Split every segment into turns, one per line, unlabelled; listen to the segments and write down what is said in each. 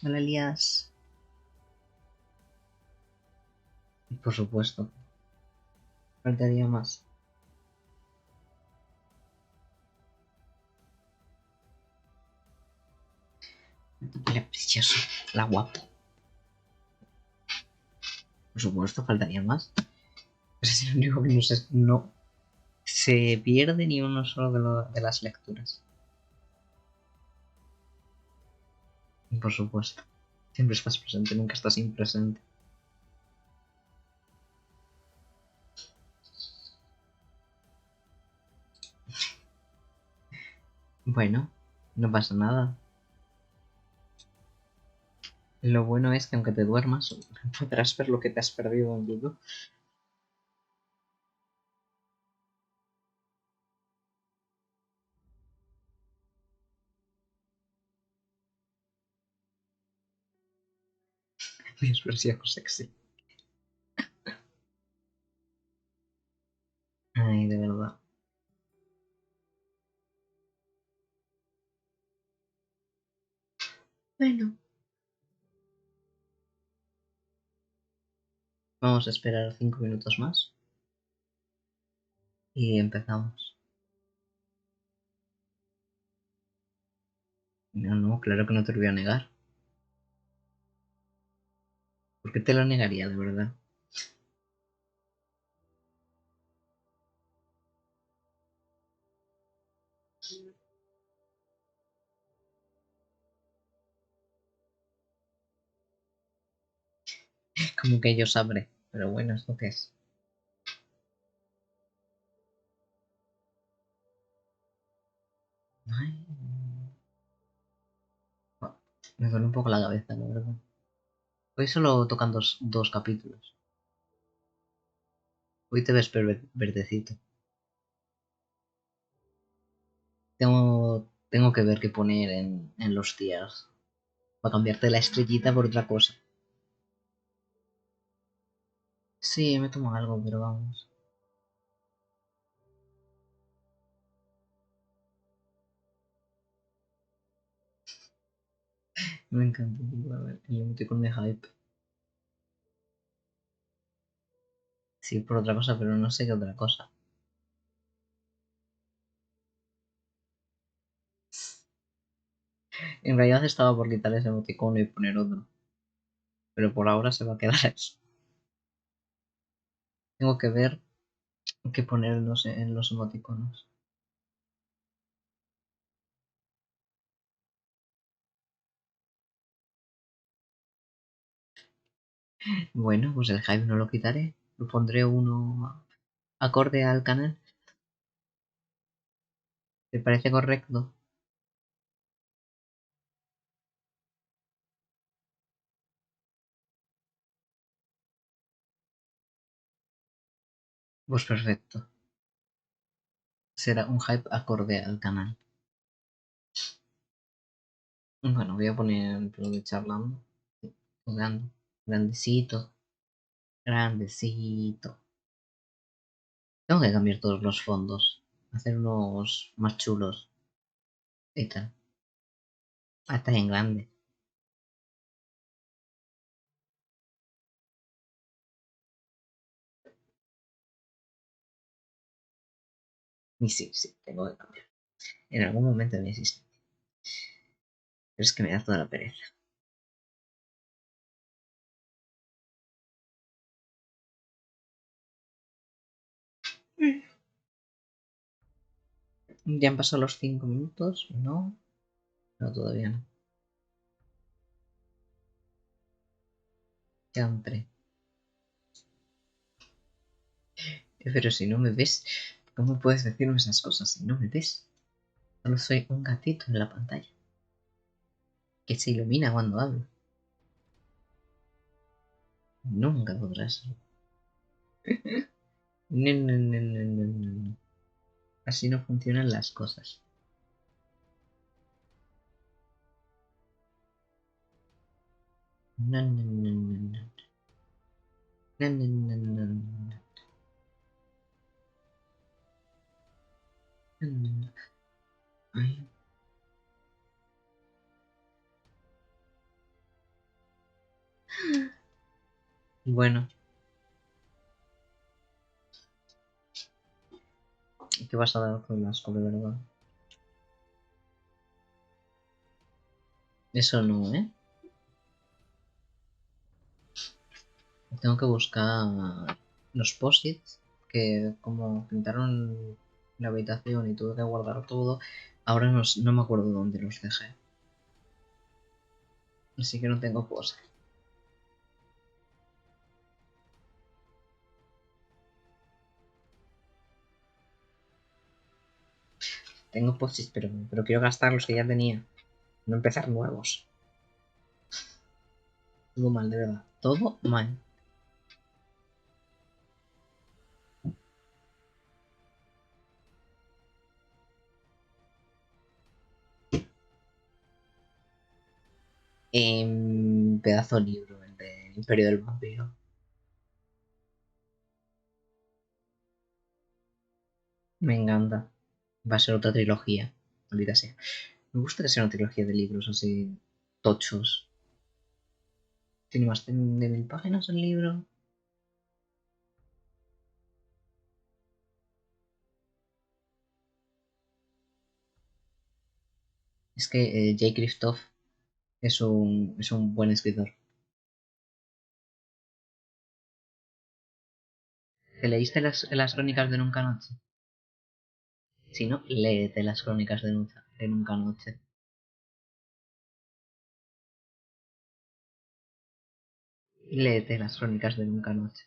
No la lías. Por supuesto. Faltaría más. La preciosa. La guapa. Por supuesto, faltaría más. Ese es el único que no se pierde ni uno solo de las lecturas. Por supuesto. Siempre estás presente, nunca estás impresente. Bueno, no pasa nada. Lo bueno es que aunque te duermas, podrás ver lo que te has perdido en YouTube. Mi expresión sexy. Ay, de verdad. Bueno. Vamos a esperar 5 minutos más. Y empezamos. No, no, claro que no te lo voy a negar. ¿Por qué te lo negaría, de verdad? Como que yo sabré. Pero bueno, ¿esto qué es? Ay. Me duele un poco la cabeza, la verdad. Hoy solo tocan dos capítulos. Hoy te ves verdecito. Tengo que ver qué poner en los días. Para cambiarte la estrellita por otra cosa. Sí, me tomo algo, pero vamos. Me encanta, tío, a ver, el emoticón de hype. Sí, por otra cosa, pero no sé qué otra cosa. En realidad estaba por quitar ese emoticono y poner otro. Pero por ahora se va a quedar eso. Tengo que ver qué poner en los emoticonos. Bueno, pues el hype no lo quitaré. Lo pondré uno acorde al canal. ¿Te parece correcto? Pues perfecto. Será un hype acorde al canal. Bueno, voy a poner lo de charlando. Jugando. Grandecito. Grandecito. Tengo que cambiar todos los fondos. Hacer unos más chulos. Y tal. Hasta en grande. Y sí, sí, tengo que cambiar. En algún momento de mi existencia. Pero es que me da toda la pereza. ¿Ya han pasado los 5 minutos? No. No, todavía no. Quedan 3. Pero si no me ves, ¿cómo puedes decirme esas cosas si no me ves? Solo soy un gatito en la pantalla. Que se ilumina cuando hablo. Nunca podrás. No, no, no, no, no, no. Así no funcionan las cosas. No, no, no, no, no. No, no, no, no, no. No, no, no. Ay, Bueno, ¿qué vas a dar con las de verdad? Eso no, ¿eh? Tengo que buscar los posits que como pintaron la habitación y tuve que guardar todo. Ahora no me acuerdo dónde los dejé. Así que no tengo post. Tengo posits, pero quiero gastar los que ya tenía. No empezar nuevos. Todo mal, de verdad. Todo mal. Pedazo de libro, el de Imperio del Vampiro. Me encanta. Va a ser otra trilogía. Maldita sea. Me gusta que sea una trilogía de libros así tochos. Tiene más de 1000 páginas el libro. Es que Jay Kristoff es un buen escritor. ¿Te leíste las crónicas de Nunca Noche? Si no, léete las crónicas de Nunca Noche. Léete las crónicas de Nunca Noche.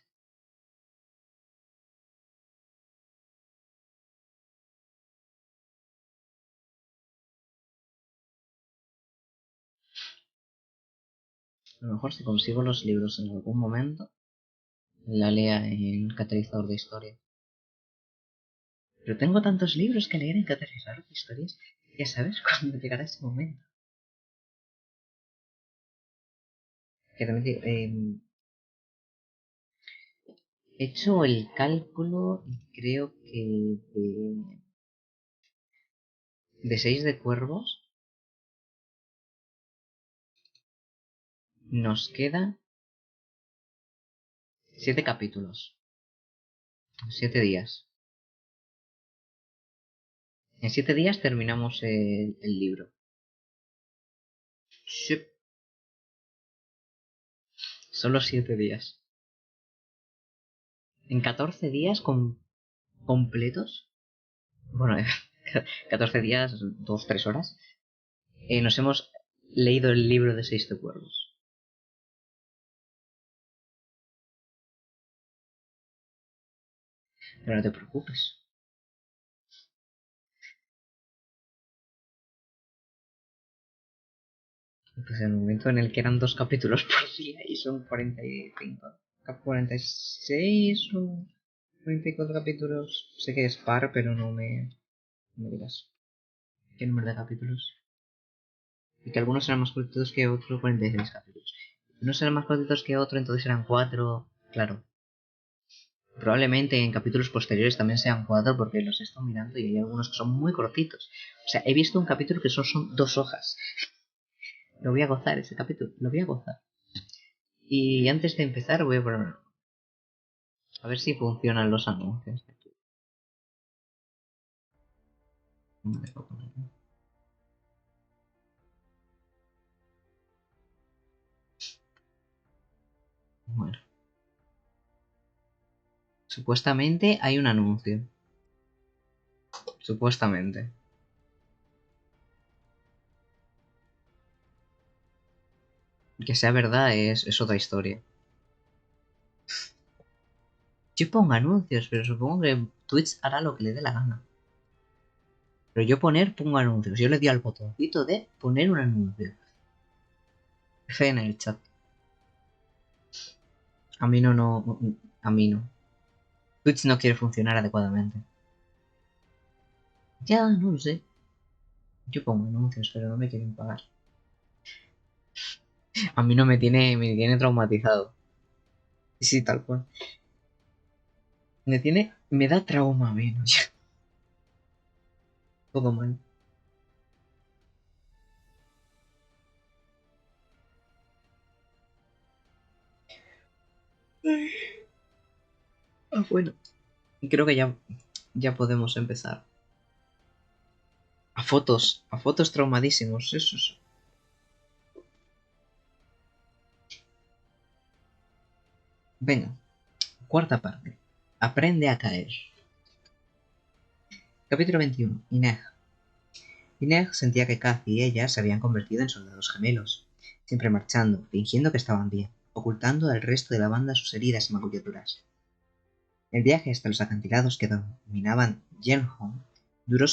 A lo mejor si consigo los libros en algún momento, la lea en catalizador de historia. Pero tengo tantos libros que leer en catalizador de historias. Ya sabes cuándo llegará ese momento. Que también digo, he hecho el cálculo y creo que de 6 de cuervos nos quedan 7 capítulos. 7 días. En 7 días terminamos el libro. Sí, solo 7 días. En 14 días completos. Bueno, 14 días, 2 3 horas. Nos hemos leído el libro de 6 de cuervos. Pero no te preocupes. Pues en el momento en el que eran 2 capítulos por día y son 45. 46 o 44 capítulos. Sé que es par, pero no me digas qué número de capítulos. Y que algunos serán más cortitos que otros, 46 capítulos. Unos serán más cortitos que otros, entonces eran 4. Claro. Probablemente en capítulos posteriores también sean 4 porque los he estado mirando y hay algunos que son muy cortitos. O sea, he visto un capítulo que son 2 hojas. Lo voy a gozar ese capítulo, lo voy a gozar. Y antes de empezar voy a poner... A ver si funcionan los anuncios. Bueno. Supuestamente hay un anuncio. Supuestamente. Que sea verdad es otra historia. Yo pongo anuncios, pero supongo que Twitch hará lo que le dé la gana. Pero yo pongo anuncios. Yo le di al botoncito de poner un anuncio. F en el chat. A mí no. A mí no. Twitch no quiere funcionar adecuadamente. Ya, no lo sé. Yo pongo anuncios, pero no me quieren pagar. A mí no me tiene traumatizado. Sí, tal cual. Me da trauma menos. Todo mal. Bueno. Y creo que ya podemos empezar. A fotos traumadísimos, esos. Venga, cuarta parte. Aprende a caer. Capítulo 21. Ineg. Ineg sentía que Kaz y ella se habían convertido en soldados gemelos, siempre marchando, fingiendo que estaban bien, ocultando al resto de la banda sus heridas y magulladuras. El viaje hasta los acantilados que dominaban Yelnholm duró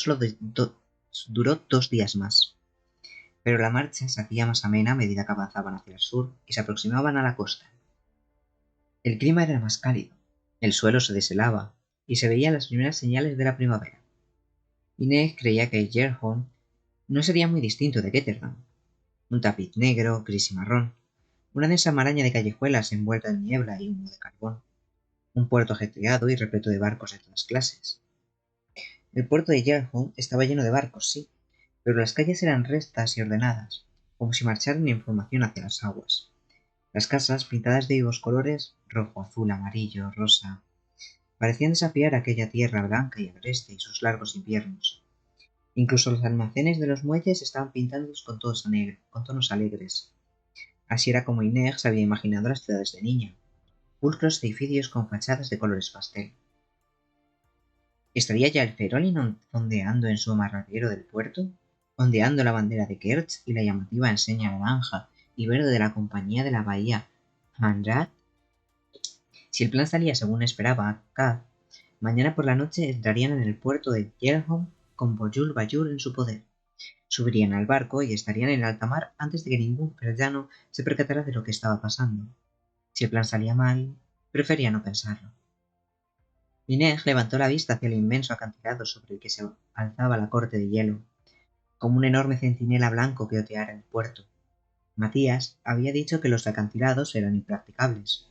2 días más, pero la marcha se hacía más amena a medida que avanzaban hacia el sur y se aproximaban a la costa. El clima era más cálido, el suelo se deshelaba y se veían las primeras señales de la primavera. Inés creía que Yelnholm no sería muy distinto de Ketterdam. Un tapiz negro, gris y marrón, una densa maraña de callejuelas envuelta en niebla y humo de carbón, un puerto ajetreado y repleto de barcos de todas clases. El puerto de Yelnholm estaba lleno de barcos, sí, pero las calles eran rectas y ordenadas, como si marcharan en formación hacia las aguas. Las casas, pintadas de vivos colores, rojo, azul, amarillo, rosa, parecían desafiar aquella tierra blanca y agreste y sus largos inviernos. Incluso los almacenes de los muelles estaban pintados con tonos alegres. Así era como Inés se había imaginado las ciudades de niña, pulcros edificios con fachadas de colores pastel. ¿Estaría ya el Ferolin ondeando en su amarradero del puerto? Ondeando la bandera de Kerch y la llamativa enseña naranja y verde de la compañía de la bahía Hanrat. Si el plan salía según esperaba Kaz, mañana por la noche entrarían en el puerto de Yelnholm con Bojul Bajul en su poder. Subirían al barco y estarían en alta mar antes de que ningún ferllano se percatara de lo que estaba pasando. Si el plan salía mal, prefería no pensarlo. Inés levantó la vista hacia el inmenso acantilado sobre el que se alzaba la corte de hielo, como un enorme centinela blanco que oteara el puerto. Matías había dicho que los acantilados eran impracticables.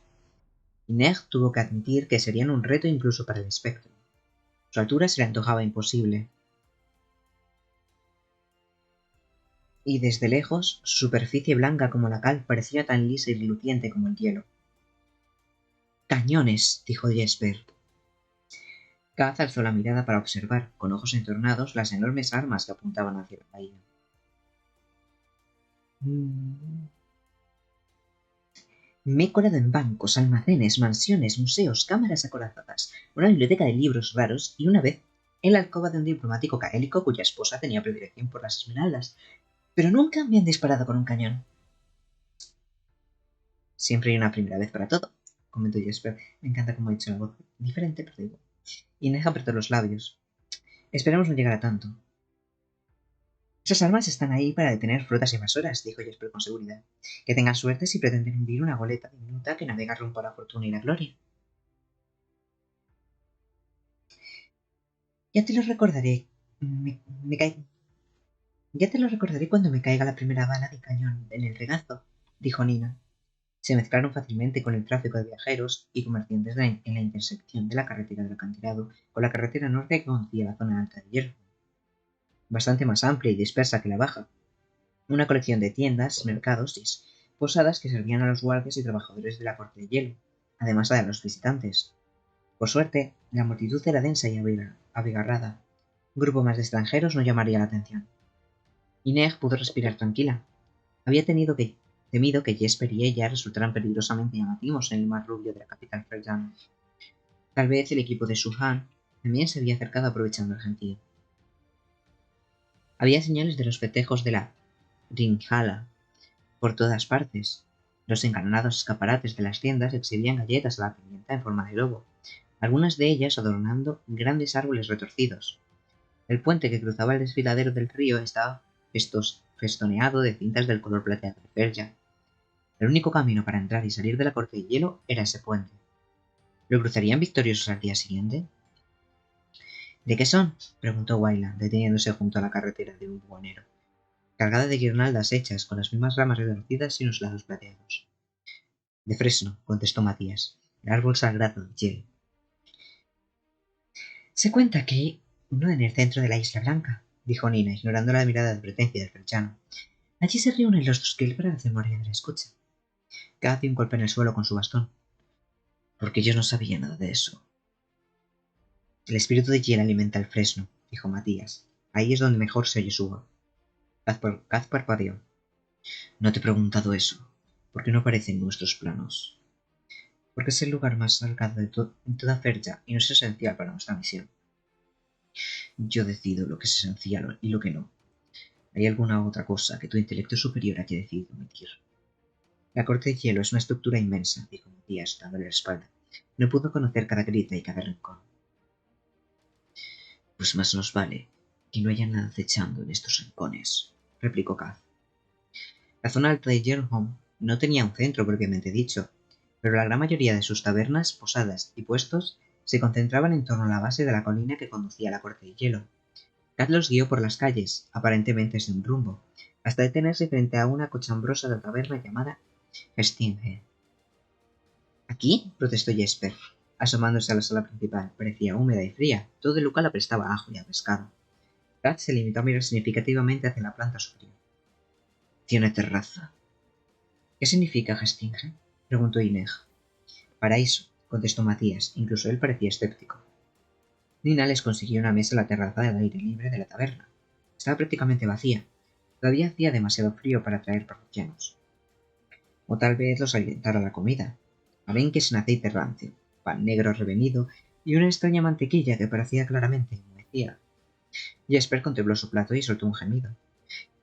Inés tuvo que admitir que serían un reto incluso para el espectro. Su altura se le antojaba imposible. Y desde lejos, su superficie blanca como la cal parecía tan lisa y reluciente como el hielo. «Cañones», dijo Jesper. Kaz alzó la mirada para observar, con ojos entornados, las enormes armas que apuntaban hacia la bahía. Me he colado en bancos, almacenes, mansiones, museos, cámaras acorazadas, una biblioteca de libros raros y una vez en la alcoba de un diplomático gaélico cuya esposa tenía predilección por las esmeraldas, pero nunca me han disparado con un cañón. Siempre hay una primera vez para todo, comentó Jesper. Me encanta cómo he dicho la voz diferente, pero digo. Inés apretó los labios. Esperemos no llegar a tanto. Esas armas están ahí para detener flotas invasoras, dijo Jesper con seguridad. Que tengan suerte si pretenden hundir una goleta diminuta que navega rumbo a la fortuna y la gloria. Ya te lo recordaré. Ya te lo recordaré cuando me caiga la primera bala de cañón en el regazo, dijo Nina. Se mezclaron fácilmente con el tráfico de viajeros y comerciantes en la intersección de la carretera del acantilado con la carretera norte que conducía a la zona alta de hierro, bastante más amplia y dispersa que la baja. Una colección de tiendas, mercados y posadas que servían a los guardias y trabajadores de la corte de hielo, además de a los visitantes. Por suerte, la multitud era densa y abigarrada. Un grupo más de extranjeros no llamaría la atención. Inés pudo respirar tranquila. Había temido que Jesper y ella resultaran peligrosamente llamativos en el mar rubio de la capital ferllana. Tal vez el equipo de Suhan también se había acercado aprovechando el gentío. Había señales de los festejos de la Ringhala por todas partes. Los encarnados escaparates de las tiendas exhibían galletas a la pimienta en forma de lobo, algunas de ellas adornando grandes árboles retorcidos. El puente que cruzaba el desfiladero del río estaba festoneado de cintas del color plateado de Ferja. El único camino para entrar y salir de la corte de hielo era ese puente. ¿Lo cruzarían victoriosos al día siguiente? ¿De qué son?, preguntó Wayland, deteniéndose junto a la carretera de un buhonero, cargada de guirnaldas hechas con las mismas ramas retorcidas y unos lados plateados. De fresno, contestó Matías, el árbol sagrado de hielo. Se cuenta que hay uno en el centro de la Isla Blanca, dijo Nina, ignorando la mirada de advertencia del ferchano. Allí se reúnen los Dusquil para la ceremonia de la escucha. Kaz dio un golpe en el suelo con su bastón.
porque yo no sabía nada de eso. El espíritu de hielo alimenta el fresno, dijo Matías. Ahí es donde mejor se oye su voz. Kaz parpadeó. No te he preguntado eso, porque no aparece en nuestros planos. Porque es el lugar más salgado en toda Ferja y no es esencial para nuestra misión. Yo decido lo que es esencial y lo que no. ¿Hay alguna otra cosa que tu intelecto superior haya decidido omitir? La corte de hielo es una estructura inmensa, dijo Matías, dándole la espalda. No pudo conocer cada grieta y cada rincón. Pues más nos vale que no haya nada acechando en estos rincones, replicó Kaz. La zona alta de Yellowhome no tenía un centro propiamente dicho, pero la gran mayoría de sus tabernas, posadas y puestos se concentraban en torno a la base de la colina que conducía a la corte de hielo. Kat los guió por las calles, aparentemente sin rumbo, hasta detenerse frente a una cochambrosa taberna llamada Stinghead. ¿Aquí? Protestó Jesper, asomándose a la sala principal. Parecía húmeda y fría. Todo el local aprestaba a ajo y a pescado. Kat se limitó a mirar significativamente hacia la planta superior. Tiene terraza. ¿Qué significa Stinghead? Preguntó Ineg. Paraíso, contestó Matías. Incluso él parecía escéptico. Nina les consiguió una mesa en la terraza del aire libre de la taberna. Estaba prácticamente vacía. Todavía hacía demasiado frío para atraer parroquianos. O tal vez los alentara la comida. Arenques en aceite rancio, pan negro revenido y una extraña mantequilla que parecía claramente enmohecida. Jesper contempló su plato y soltó un gemido.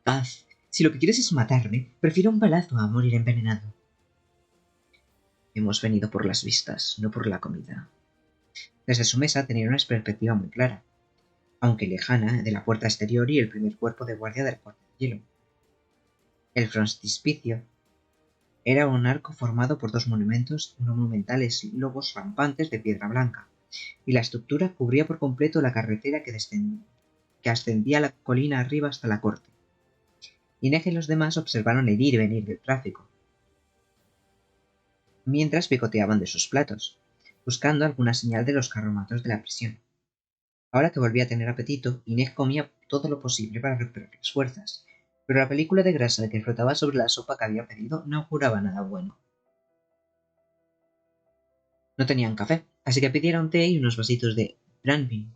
Kaz, si lo que quieres es matarme, prefiero un balazo a morir envenenado. Hemos venido por las vistas, no por la comida. Desde su mesa tenía una perspectiva muy clara, aunque lejana, de la puerta exterior y el primer cuerpo de guardia de la puerta de hielo. El frontispicio era un arco formado por dos monumentales lobos rampantes de piedra blanca, y la estructura cubría por completo la carretera que ascendía la colina arriba hasta la corte. Inés y los demás observaron el ir y venir del tráfico, mientras picoteaban de sus platos, buscando alguna señal de los carromatos de la prisión. Ahora que volvía a tener apetito, Inés comía todo lo posible para recuperar las fuerzas, pero la película de grasa que flotaba sobre la sopa que había pedido no auguraba nada bueno. No tenían café, así que pidieron té y unos vasitos de brandy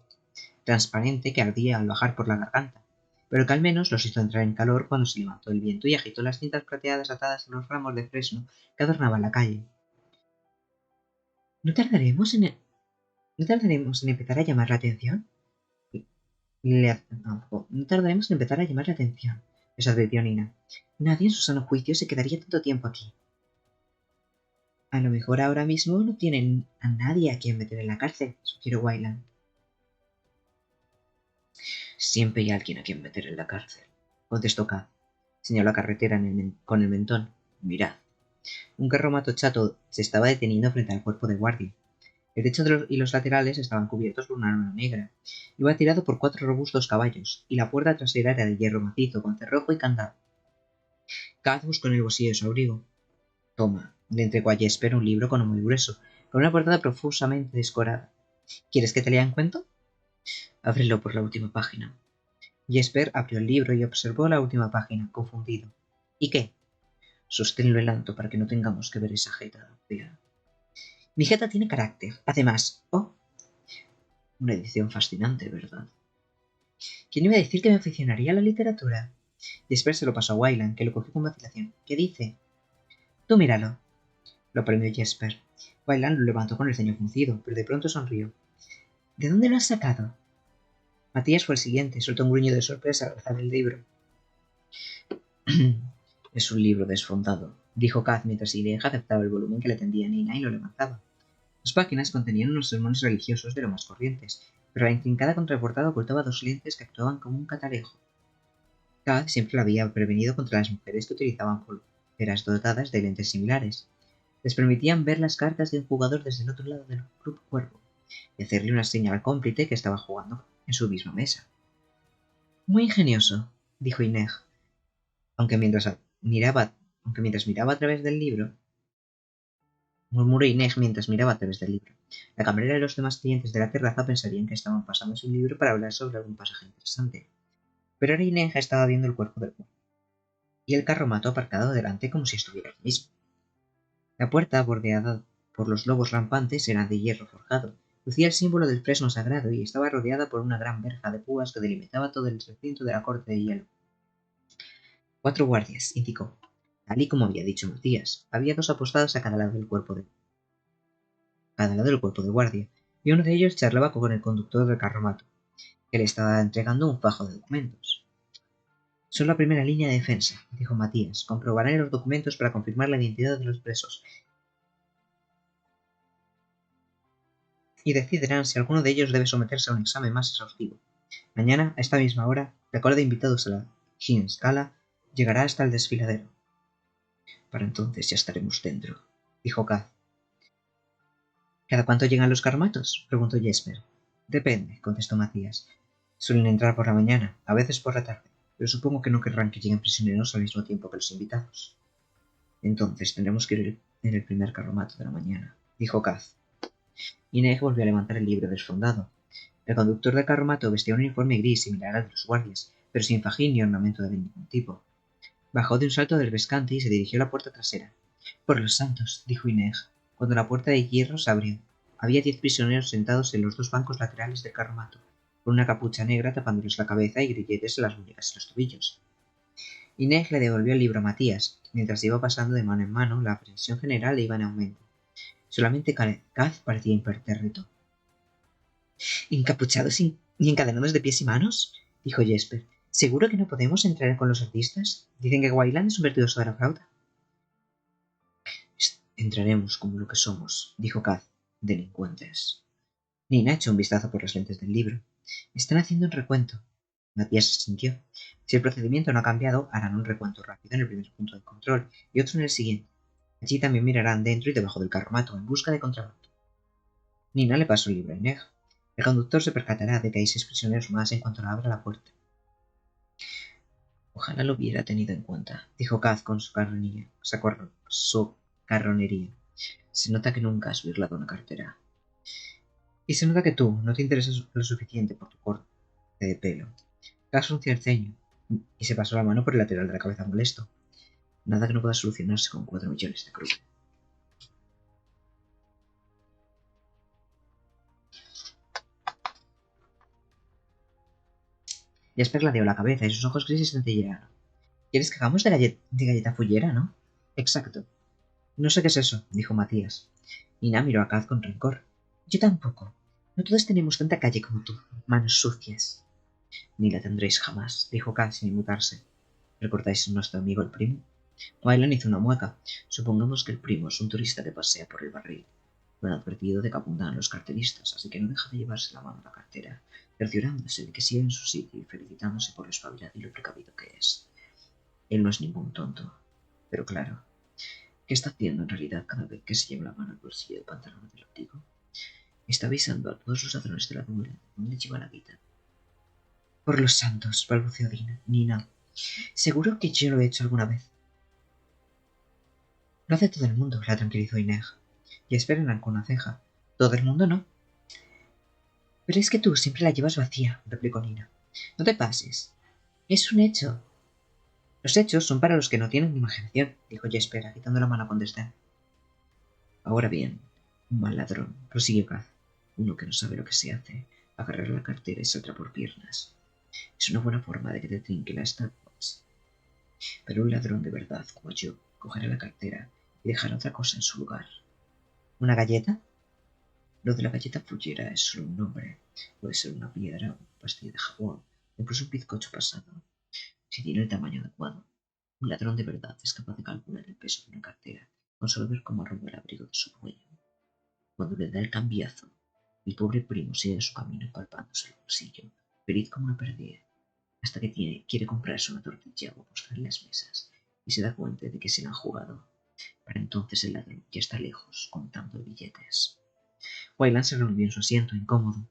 transparente que ardía al bajar por la garganta, pero que al menos los hizo entrar en calor cuando se levantó el viento y agitó las cintas plateadas atadas a los ramos de fresno que adornaban la calle. ¿No tardaremos en, ¿No tardaremos en empezar a llamar la atención? No tardaremos en empezar a llamar la atención, les advirtió Nina. Nadie en su sano juicio se quedaría tanto tiempo aquí. A lo mejor ahora mismo no tienen a nadie a quien meter en la cárcel, sugirió Wayland. Siempre hay alguien a quien meter en la cárcel, contestó Kat. Señaló la carretera con el mentón. Mirad. Un carromato chato se estaba deteniendo frente al cuerpo de guardia. El techo y los laterales estaban cubiertos por una lona negra. Iba tirado por 4 robustos caballos, y la puerta trasera era de hierro macizo, con cerrojo y candado. Kat buscó en el bolsillo de su abrigo. Toma, le entregó a Jesper un libro con muy grueso, con una portada profusamente decorada. ¿Quieres que te lea un cuento? Ábrelo por la última página. Jesper abrió el libro y observó la última página, confundido. ¿Y qué? Sosténlo el alto para que no tengamos que ver esa jeta fea. Mi jeta tiene carácter. Además, una edición fascinante, ¿verdad? ¿Quién iba a decir que me aficionaría a la literatura? Jesper se lo pasó a Wayland, que lo cogió con vacilación. ¿Qué dice? Tú míralo. Lo premió Jesper. Wayland lo levantó con el ceño fruncido, pero de pronto sonrió. ¿De dónde lo has sacado? Matías fue el siguiente, soltó un gruñido de sorpresa al alzar el libro. Es un libro desfondado, dijo Kaz mientras Ireja aceptaba el volumen que le tendía Nina y lo levantaba. Las páginas contenían unos sermones religiosos de lo más corrientes, pero la intrincada contraportada ocultaba 2 lentes que actuaban como un catalejo. Kaz siempre la había prevenido contra las mujeres que utilizaban pulseras dotadas de lentes similares. Les permitían ver las cartas de un jugador desde el otro lado del grupo cuervo y hacerle una señal al cómplice que estaba jugando en su misma mesa. Muy ingenioso, dijo Ineg, aunque mientras miraba a través del libro, murmuró Inés mientras miraba a través del libro. La camarera y los demás clientes de la terraza pensarían que estaban pasándose un libro para hablar sobre algún pasaje interesante. Pero ahora Inés estaba viendo el cuerpo del cuervo, y el carromato aparcado delante como si estuviera allí mismo. La puerta, bordeada por los lobos rampantes eran de hierro forjado. Lucía el símbolo del fresno sagrado y estaba rodeada por una gran verja de púas que delimitaba todo el recinto de la corte de hielo. 4 guardias, indicó. Tal y como había dicho Matías, había 2 apostados a cada lado del cuerpo de guardia, y uno de ellos charlaba con el conductor del carromato, que le estaba entregando un fajo de documentos. Son la primera línea de defensa, dijo Matías. Comprobarán los documentos para confirmar la identidad de los presos y decidirán si alguno de ellos debe someterse a un examen más exhaustivo. Mañana, a esta misma hora, la cola de invitados a la Scala llegará hasta el desfiladero. Para entonces ya estaremos dentro, dijo Kaz. ¿Cada cuánto llegan los carromatos?, preguntó Jesper. Depende, contestó Matías. Suelen entrar por la mañana, a veces por la tarde, pero supongo que no querrán que lleguen prisioneros al mismo tiempo que los invitados. Entonces tendremos que ir en el primer carromato de la mañana, dijo Kaz. Ineg volvió a levantar el libro desfondado. El conductor del carromato vestía un uniforme gris similar al de los guardias, pero sin fajín ni ornamento de ningún tipo. Bajó de un salto del vescante y se dirigió a la puerta trasera. Por los santos, dijo Ineg, cuando la puerta de hierro se abrió. Había 10 prisioneros sentados en los 2 bancos laterales del carromato, con una capucha negra tapándoles la cabeza y grilletes en las muñecas y los tobillos. Ineg le devolvió el libro a Matías. Mientras iba pasando de mano en mano, la aprensión general iba en aumento. Solamente Kaz parecía impertérrito. ¿Encapuchados y encadenados de pies y manos?, dijo Jesper. ¿Seguro que no podemos entrar con los artistas? Dicen que Wayland es un virtuoso de la flauta. Entraremos como lo que somos, dijo Kaz. Delincuentes. Nina echó un vistazo por las lentes del libro. Están haciendo un recuento. Matías asintió. Si el procedimiento no ha cambiado, harán un recuento rápido en el primer punto de control y otro en el siguiente. Allí también mirarán dentro y debajo del carromato en busca de contrabando. Nina le pasó el libro a Ineg. El conductor se percatará de que hay 6 prisioneros más en cuanto le abra la puerta. Ojalá lo hubiera tenido en cuenta, dijo Kaz con su carronería. Se nota que nunca has virlado una cartera. Y se nota que tú no te interesas lo suficiente por tu corte de pelo. Kaz frunció el ceño y se pasó la mano por el lateral de la cabeza molesto. Nada que no pueda solucionarse con 4 millones de cruces. Jesper ladeó la cabeza y sus ojos grises centellearon. ¿Quieres que hagamos de galleta fullera, no? Exacto. No sé qué es eso, dijo Matías. Nina miró a Kaz con rencor. Yo tampoco. No todos tenemos tanta calle como tú, manos sucias. Ni la tendréis jamás, dijo Kaz sin inmutarse. ¿Recordáis a nuestro amigo el primo? Wayland hizo una mueca. Supongamos que el primo es un turista que pasea por el barril. Lo han advertido de que apuntan a los carteristas, así que no deja de llevarse la mano a la cartera, cerciorándose de que siga en su sitio y felicitándose por lo espabilado y lo precavido que es. Él no es ningún tonto. Pero claro, ¿qué está haciendo en realidad cada vez que se lleva la mano al bolsillo del pantalón del abrigo? Está avisando a todos los ladrones de la dura de dónde lleva la vida. Por los santos, balbuceó Nina. Seguro que yo lo he hecho alguna vez. Lo hace todo el mundo, la tranquilizó Ineg. Y esperan con una ceja. Todo el mundo no. Pero es que tú siempre la llevas vacía, replicó Nina. No te pases. Es un hecho. Los hechos son para los que no tienen imaginación, dijo Jesper, agitando la mano con desdén. Ahora bien, un mal ladrón, prosiguió Kaz. Uno que no sabe lo que se hace, agarrar la cartera y saldrá por piernas. Es una buena forma de que te trinque la Starbucks. Pero un ladrón de verdad, como yo, cogerá la cartera y dejará otra cosa en su lugar. ¿Una galleta? Lo de la galleta fullera es solo un nombre. Puede ser una piedra, una pastilla de jabón, o incluso un bizcocho pasado. Si tiene el tamaño adecuado, un ladrón de verdad es capaz de calcular el peso de una cartera con solo ver cómo roba el abrigo de su dueño. Cuando le da el cambiazo, el pobre primo sigue su camino palpándose el bolsillo, feliz como una perdiz, hasta que quiere comprarse una tortilla o posar en las mesas y se da cuenta de que se la han jugado. Para entonces el ladrón ya está lejos, contando billetes. Wayland se revolvió en su asiento, incómodo.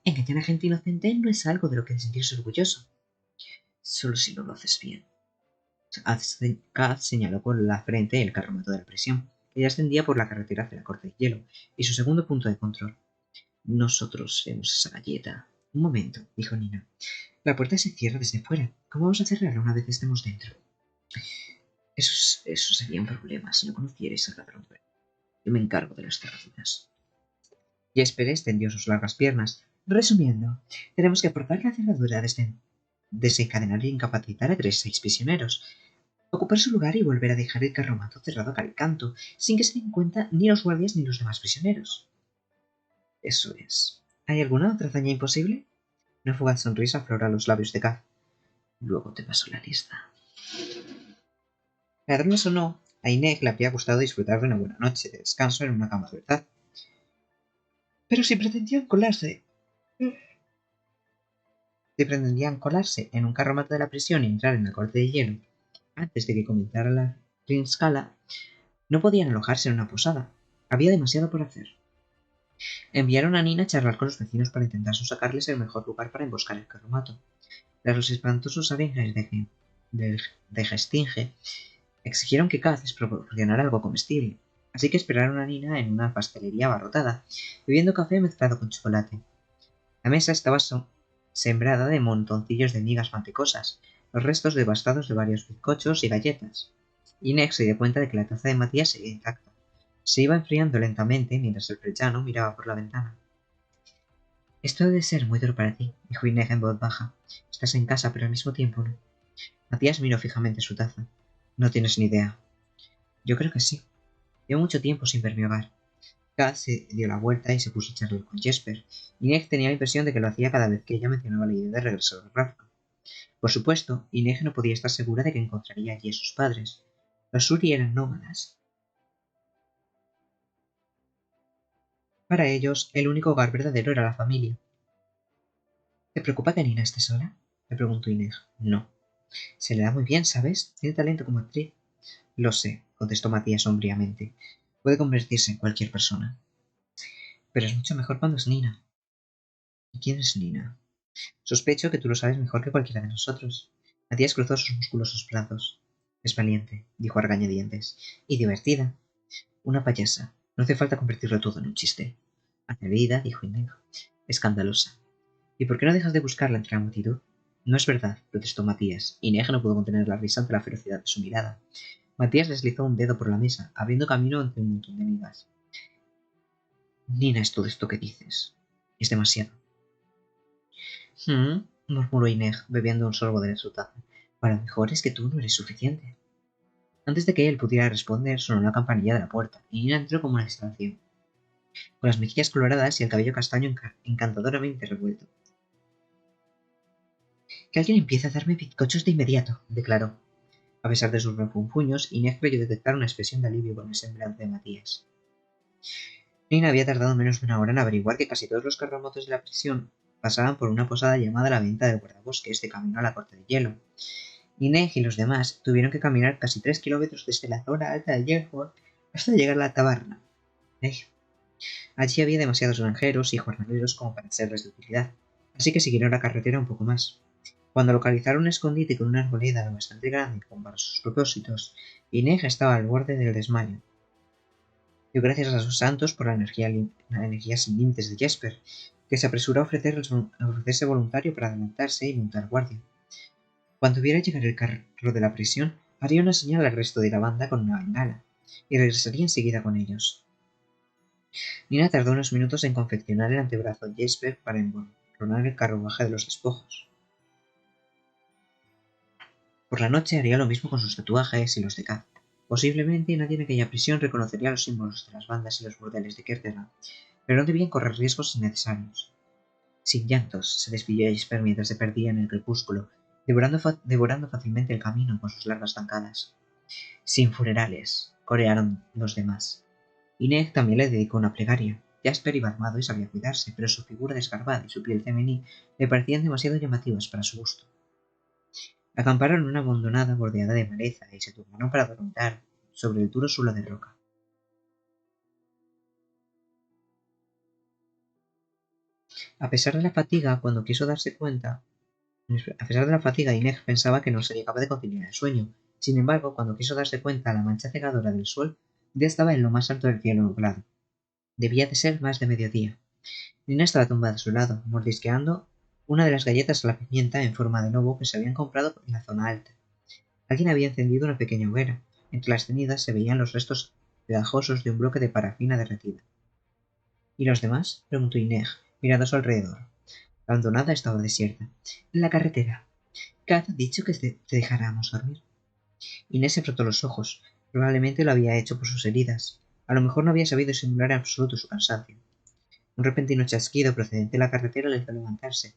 Engañar a gente inocente no es algo de lo que sentirse orgulloso. Solo si no lo haces bien. Kaz señaló con la frente el carromato de la prisión, que ya ascendía por la carretera hacia la corte de hielo, y su segundo punto de control. Nosotros vemos esa galleta. Un momento, dijo Nina. La puerta se cierra desde fuera. ¿Cómo vamos a cerrarla una vez estemos dentro? Eso sería un problema si no conocierais al ladrón. Yo me encargo de las cerraduras. Jesper extendió sus largas piernas. Resumiendo, tenemos que forzar la cerradura desde desencadenar e incapacitar a 6 prisioneros, ocupar su lugar y volver a dejar el carromato cerrado a cal y canto, sin que se den cuenta ni los guardias ni los demás prisioneros. Eso es. ¿Hay alguna otra hazaña imposible? Una fugaz sonrisa aflora los labios de Kaz. Luego te paso la lista. Ladrones o no, a Ineg le habría gustado disfrutar de una buena noche de descanso en una cama de verdad. Pero si pretendían colarse en un carromato de la prisión y entrar en la corte de hielo antes de que comenzara la Rinskala, no podían alojarse en una posada. Había demasiado por hacer. Enviaron a Nina a charlar con los vecinos para intentar sacarles el mejor lugar para emboscar el carromato. Tras los espantosos arenques de Gestinge, exigieron que Kaz les proporcionara algo comestible, así que esperaron a Nina en una pastelería abarrotada, bebiendo café mezclado con chocolate. La mesa estaba sembrada de montoncillos de migas mantecosas, los restos devastados de varios bizcochos y galletas. Ineg se dio cuenta de que la taza de Matías seguía intacta. Se iba enfriando lentamente mientras el prechano miraba por la ventana. Esto debe ser muy duro para ti, dijo Ineg en voz baja. Estás en casa, pero al mismo tiempo no. Matías miró fijamente su taza. No tienes ni idea. Yo creo que sí. Llevo mucho tiempo sin ver mi hogar. Kaz se dio la vuelta y se puso a charlar con Jesper. Ineg tenía la impresión de que lo hacía cada vez que ella mencionaba la idea de regresar a Ravka. Por supuesto, Ineg no podía estar segura de que encontraría allí a sus padres. Los Suri eran nómadas. Para ellos, el único hogar verdadero era la familia. ¿Te preocupa que Nina esté sola? Le preguntó Ineg. No. Se le da muy bien, ¿sabes? Tiene talento como actriz. Lo sé, contestó Matías sombríamente. Puede convertirse en cualquier persona. Pero es mucho mejor cuando es Nina. ¿Y quién es Nina? Sospecho que tú lo sabes mejor que cualquiera de nosotros. Matías cruzó sus musculosos brazos. Es valiente, dijo a regañadientes. Y divertida. Una payasa. No hace falta convertirlo todo en un chiste. Atrevida, dijo Ineg. Escandalosa. ¿Y por qué no dejas de buscarla entre la multitud? No es verdad, protestó Matías. Ineg no pudo contener la risa ante la ferocidad de su mirada. Matías deslizó un dedo por la mesa, abriendo camino entre un montón de migas. Nina es todo esto que dices. Es demasiado. Murmuró Ineg, bebiendo un sorbo de su taza. Para lo mejor es que tú no eres suficiente. Antes de que él pudiera responder, sonó la campanilla de la puerta, y Nina entró como una distracción, con las mejillas coloradas y el cabello castaño encantadoramente revuelto. Que alguien empiece a darme bizcochos de inmediato, declaró. A pesar de sus refunfuños, Inés creyó detectar una expresión de alivio con el semblante de Matías. Nina había tardado menos de una hora en averiguar que casi todos los carromatos de la prisión pasaban por una posada llamada la Venta del Guardabosques de camino a la Corte de Hielo. Inés y los demás tuvieron que caminar casi 3 kilómetros desde la zona alta de Yellowford hasta llegar a la taberna. Allí había demasiados granjeros y jornaleros como para serles de utilidad, así que siguieron la carretera un poco más. Cuando localizaron un escondite con una arboleda bastante grande como para sus propósitos, Ineg estaba al borde del desmayo. Dio gracias a sus santos por la energía sin límites de Jesper, que se apresuró a ofrecerse voluntario para adelantarse y montar guardia. Cuando viera llegar el carro de la prisión, haría una señal al resto de la banda con una bengala, y regresaría enseguida con ellos. Nina tardó unos minutos en confeccionar el antebrazo de Jesper para emborronar el carruaje de los despojos. Por la noche haría lo mismo con sus tatuajes y los de Kaz. Posiblemente nadie en aquella prisión reconocería los símbolos de las bandas y los burdeles de Kertegan, pero no debían correr riesgos innecesarios. Sin llantos, se despidió Jesper mientras se perdía en el crepúsculo, devorando fácilmente el camino con sus largas zancadas. Sin funerales, corearon los demás. Ineg también le dedicó una plegaria. Jasper iba armado y sabía cuidarse, pero su figura desgarbada y su piel femení le parecían demasiado llamativas para su gusto. Acamparon en una abandonada bordeada de maleza y se turnaron para dormitar sobre el duro suelo de roca. A pesar de la fatiga, Ineg pensaba que no sería capaz de conciliar el sueño. Sin embargo, cuando quiso darse cuenta, la mancha cegadora del sol ya estaba en lo más alto del cielo nublado. Debía de ser más de mediodía. Nina estaba tumbada a su lado, mordisqueando una de las galletas a la pimienta en forma de lobo que se habían comprado en la zona alta. Alguien había encendido una pequeña hoguera. Entre las cenizas se veían los restos pegajosos de un bloque de parafina derretida. ¿Y los demás? Preguntó Inés, mirando a su alrededor. La hondonada estaba desierta. En la carretera. Kat ha dicho que te dejáramos dormir. Inés se frotó los ojos. Probablemente lo había hecho por sus heridas. A lo mejor no había sabido simular en absoluto su cansancio. Un repentino chasquido procedente de la carretera le hizo levantarse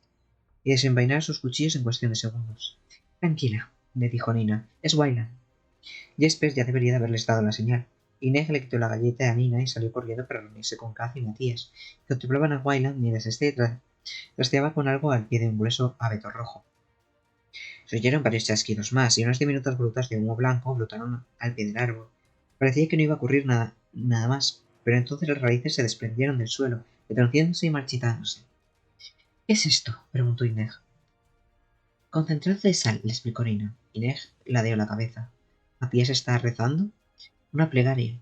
y desenvainar sus cuchillos en cuestión de segundos. Tranquila, le dijo Nina. Es Wayland. Jesper ya debería de haberles dado la señal. Inés le quitó la galleta a Nina y salió corriendo para reunirse con Kaz y Matías, que contemplaban a Wayland mientras este trasteaba con algo al pie de un grueso abeto rojo. Se oyeron varios chasquidos más y unas diminutas volutas de humo blanco flotaron al pie del árbol. Parecía que no iba a ocurrir nada más, pero entonces las raíces se desprendieron del suelo, retorciéndose y marchitándose. ¿Qué es esto? Preguntó Inés. Concentrad de sal, le explicó Nina. Inés ladeó la cabeza. ¿Matías está rezando? Una plegaria.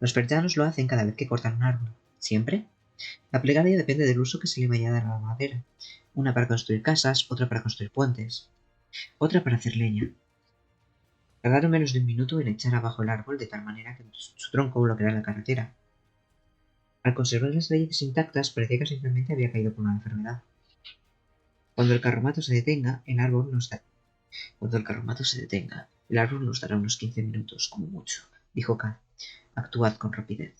Los persianos lo hacen cada vez que cortan un árbol. ¿Siempre? La plegaria depende del uso que se le vaya a dar a la madera. Una para construir casas, otra para construir puentes, otra para hacer leña. Tardaron menos de un minuto en echar abajo el árbol de tal manera que su tronco bloqueara la carretera. Al conservar las raíces intactas, parecía que simplemente había caído por una enfermedad. Cuando el carromato se detenga, el árbol nos dará unos 15 minutos, como mucho, dijo Kat. Actuad con rapidez.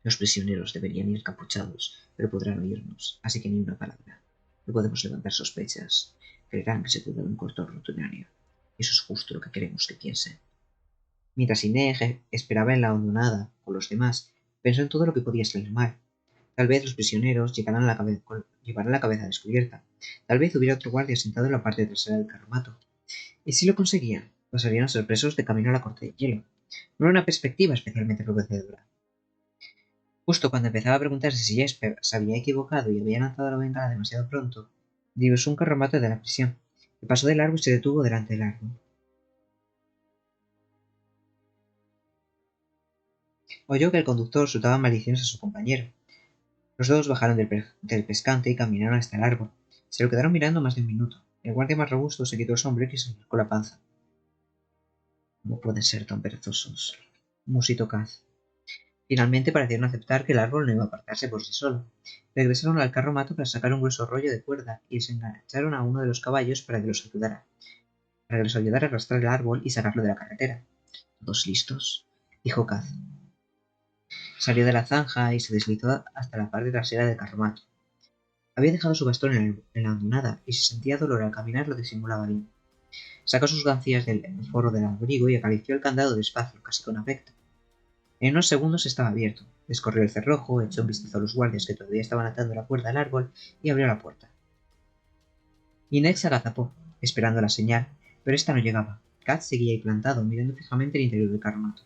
Los prisioneros deberían ir capuchados, pero podrán oírnos, así que ni una palabra. No podemos levantar sospechas. Creerán que se trata de un corto rutinario. Eso es justo lo que queremos que piensen. Mientras Inés esperaba en la hondonada con los demás, pensó en todo lo que podía salir mal. Tal vez los prisioneros llevaran la cabeza descubierta. Tal vez hubiera otro guardia sentado en la parte trasera del carromato. Y si lo conseguían, pasarían sorpresos de camino a la corte de hielo. No era una perspectiva especialmente prometedora. Justo cuando empezaba a preguntarse si Jesper se había equivocado y había lanzado la bengala demasiado pronto, divisó un carromato de la prisión, que pasó de largo y se detuvo delante del árbol. Oyó que el conductor soltaba maldiciones a su compañero. Los dos bajaron del pescante y caminaron hasta el árbol. Se lo quedaron mirando más de un minuto. El guardia más robusto se quitó el sombrero y se acercó la panza. ¿Cómo pueden ser tan perezosos? Musitó Kaz. Finalmente parecieron aceptar que el árbol no iba a apartarse por sí solo. Regresaron al carromato para sacar un grueso rollo de cuerda y desengancharon a uno de los caballos para que los ayudara a arrastrar el árbol y sacarlo de la carretera. ¿Todos listos? Dijo Kaz. Salió de la zanja y se deslizó hasta la parte trasera del carromato. Había dejado su bastón en la hondonada y si sentía dolor al caminar lo disimulaba bien. Sacó sus gancillas del forro del abrigo y acarició el candado despacio, casi con afecto. En unos segundos estaba abierto. Descorrió el cerrojo, echó un vistazo a los guardias que todavía estaban atando la cuerda al árbol y abrió la puerta. Inés se agazapó, esperando la señal, pero esta no llegaba. Kat seguía ahí plantado, mirando fijamente el interior del carromato.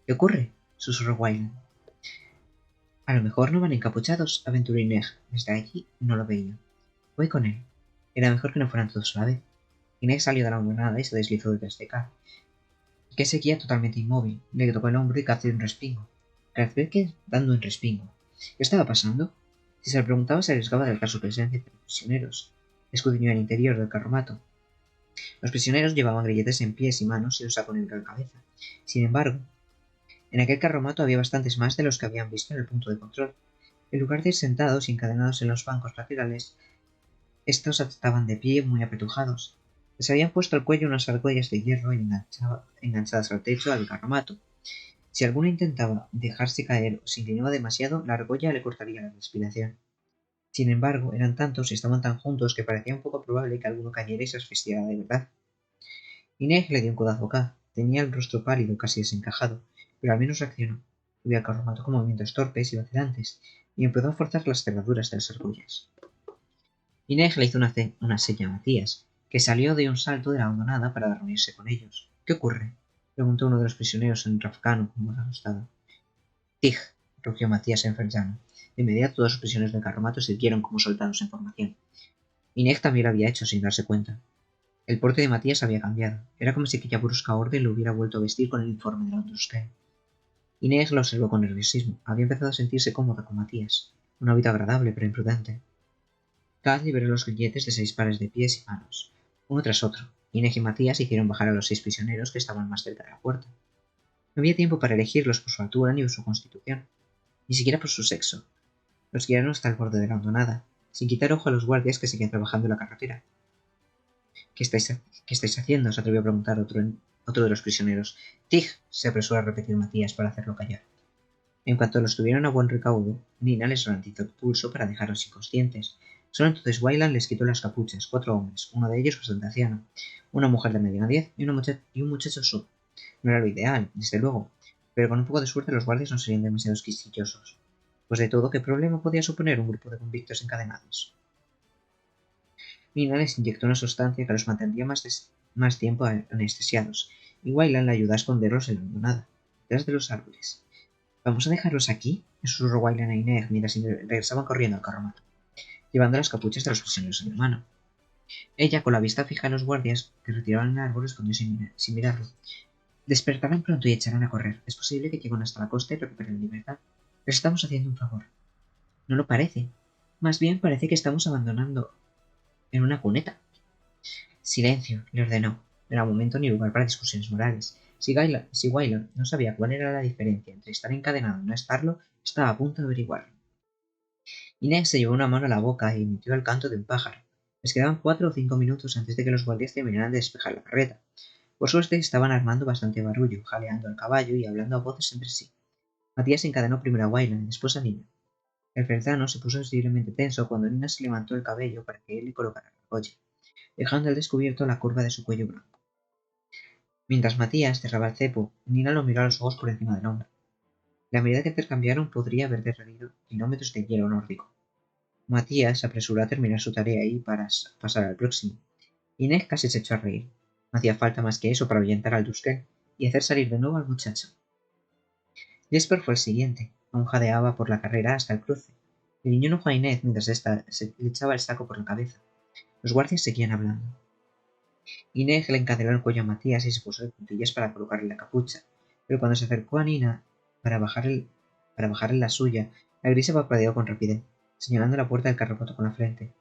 ¿Qué ocurre? Susurró Wayland. A lo mejor no van encapuchados, aventuró Inés. Desde allí no lo veía. Voy con él. Era mejor que no fueran todos a la vez. Inés salió de la hondonada y se deslizó detrás de Kat, que seguía totalmente inmóvil. Le tocó el hombro y Kat dio un respingo. Kat dando un respingo. ¿Qué estaba pasando? Si se lo preguntaba se arriesgaba a dejar su presencia entre los prisioneros. Escudriñó el interior del carromato. Los prisioneros llevaban grilletes en pies y manos y un saco negro a la cabeza. Sin embargo, en aquel carromato había bastantes más de los que habían visto en el punto de control. En lugar de ir sentados y encadenados en los bancos laterales, estos estaban de pie muy apretujados. Les habían puesto al cuello unas argollas de hierro enganchadas al techo del carromato. Si alguno intentaba dejarse caer o se inclinaba demasiado, la argolla le cortaría la respiración. Sin embargo, eran tantos y estaban tan juntos que parecía un poco probable que alguno cayera y se asfixiara de verdad. Inés le dio un codazo a Kat. Tenía el rostro pálido, casi desencajado, pero al menos reaccionó. Subía al carromato con movimientos torpes y vacilantes y empezó a forzar las cerraduras de las argollas. Inés le hizo una seña a Matías, que salió de un salto de la hondonada para reunirse con ellos. ¿Qué ocurre? Preguntó uno de los prisioneros en rafcano con voz asustada. Tig, rugió Matías en frenzano. De inmediato todos los prisioneros del carromato se dieron como soldados en formación. Inés también lo había hecho sin darse cuenta. El porte de Matías había cambiado. Era como si aquella brusca orden lo hubiera vuelto a vestir con el uniforme de la Ondruskei. Inés lo observó con nerviosismo. Había empezado a sentirse cómoda con Matías. Un hábito agradable pero imprudente. Kat liberó los grilletes de 6 pares de pies y manos, uno tras otro. Inés y Matías hicieron bajar a los 6 prisioneros que estaban más cerca de la puerta. No había tiempo para elegirlos por su altura ni por su constitución, ni siquiera por su sexo. Los guiaron hasta el borde de la hondonada, sin quitar ojo a los guardias que seguían trabajando en la carretera. ¿Qué estáis haciendo?, se atrevió a preguntar otro de los prisioneros. Tig, se apresuró a repetir Matías para hacerlo callar. En cuanto los tuvieron a buen recaudo, Nina les ralentizó el pulso para dejarlos inconscientes. Solo entonces Wayland les quitó las capuchas. 4 hombres, uno de ellos bastante anciano, una mujer de mediana 10 y un muchacho sub. No era lo ideal, desde luego, pero con un poco de suerte los guardias no serían demasiado quisquillosos. Pues de todo, ¿qué problema podía suponer un grupo de convictos encadenados? Nina les inyectó una sustancia que los mantendría más tiempo anestesiados, y Wayland le ayudó a esconderlos en la hondonada, detrás de los árboles. ¿Vamos a dejarlos aquí?, susurró Wayland a Ineg mientras regresaban corriendo al carromato, llevando las capuchas de los prisioneros en la mano. Ella, con la vista fija en los guardias que retiraban el árbol, respondió sin mirarlo. Despertarán pronto y echarán a correr. Es posible que lleguen hasta la costa y recuperen libertad. Les estamos haciendo un favor. No lo parece. Más bien parece que estamos abandonando en una cuneta. Silencio, le ordenó. No era momento ni lugar para discusiones morales. Si Wayland no sabía cuál era la diferencia entre estar encadenado y no estarlo, estaba a punto de averiguarlo. Inés se llevó una mano a la boca y emitió el canto de un pájaro. Les quedaban 4 o 5 minutos antes de que los guardias terminaran de despejar la carreta. Por suerte estaban armando bastante barullo, jaleando al caballo y hablando a voces entre sí. Matías encadenó primero a Wayland y después a Nina. El ferzano se puso sensiblemente tenso cuando Nina se levantó el cabello para que él le colocara la argolla, dejando al descubierto la curva de su cuello blanco. Mientras Matías cerraba el cepo, Nina lo miró a los ojos por encima del hombro. La mirada que intercambiaron podría haber derretido kilómetros de hielo nórdico. Matías se apresuró a terminar su tarea y para pasar al próximo. Inés casi se echó a reír. No hacía falta más que eso para ahuyentar al Duskel y hacer salir de nuevo al muchacho. Jesper fue el siguiente. Aún jadeaba por la carrera hasta el cruce. El niño no fue a Inés mientras ésta se le echaba el saco por la cabeza. Los guardias seguían hablando. Inés le encadenó el cuello a Matías y se puso de puntillas para colocarle la capucha, pero cuando se acercó a Nina para bajarle la suya, la gris se parpadeó con rapidez, señalando la puerta del carromato con la frente.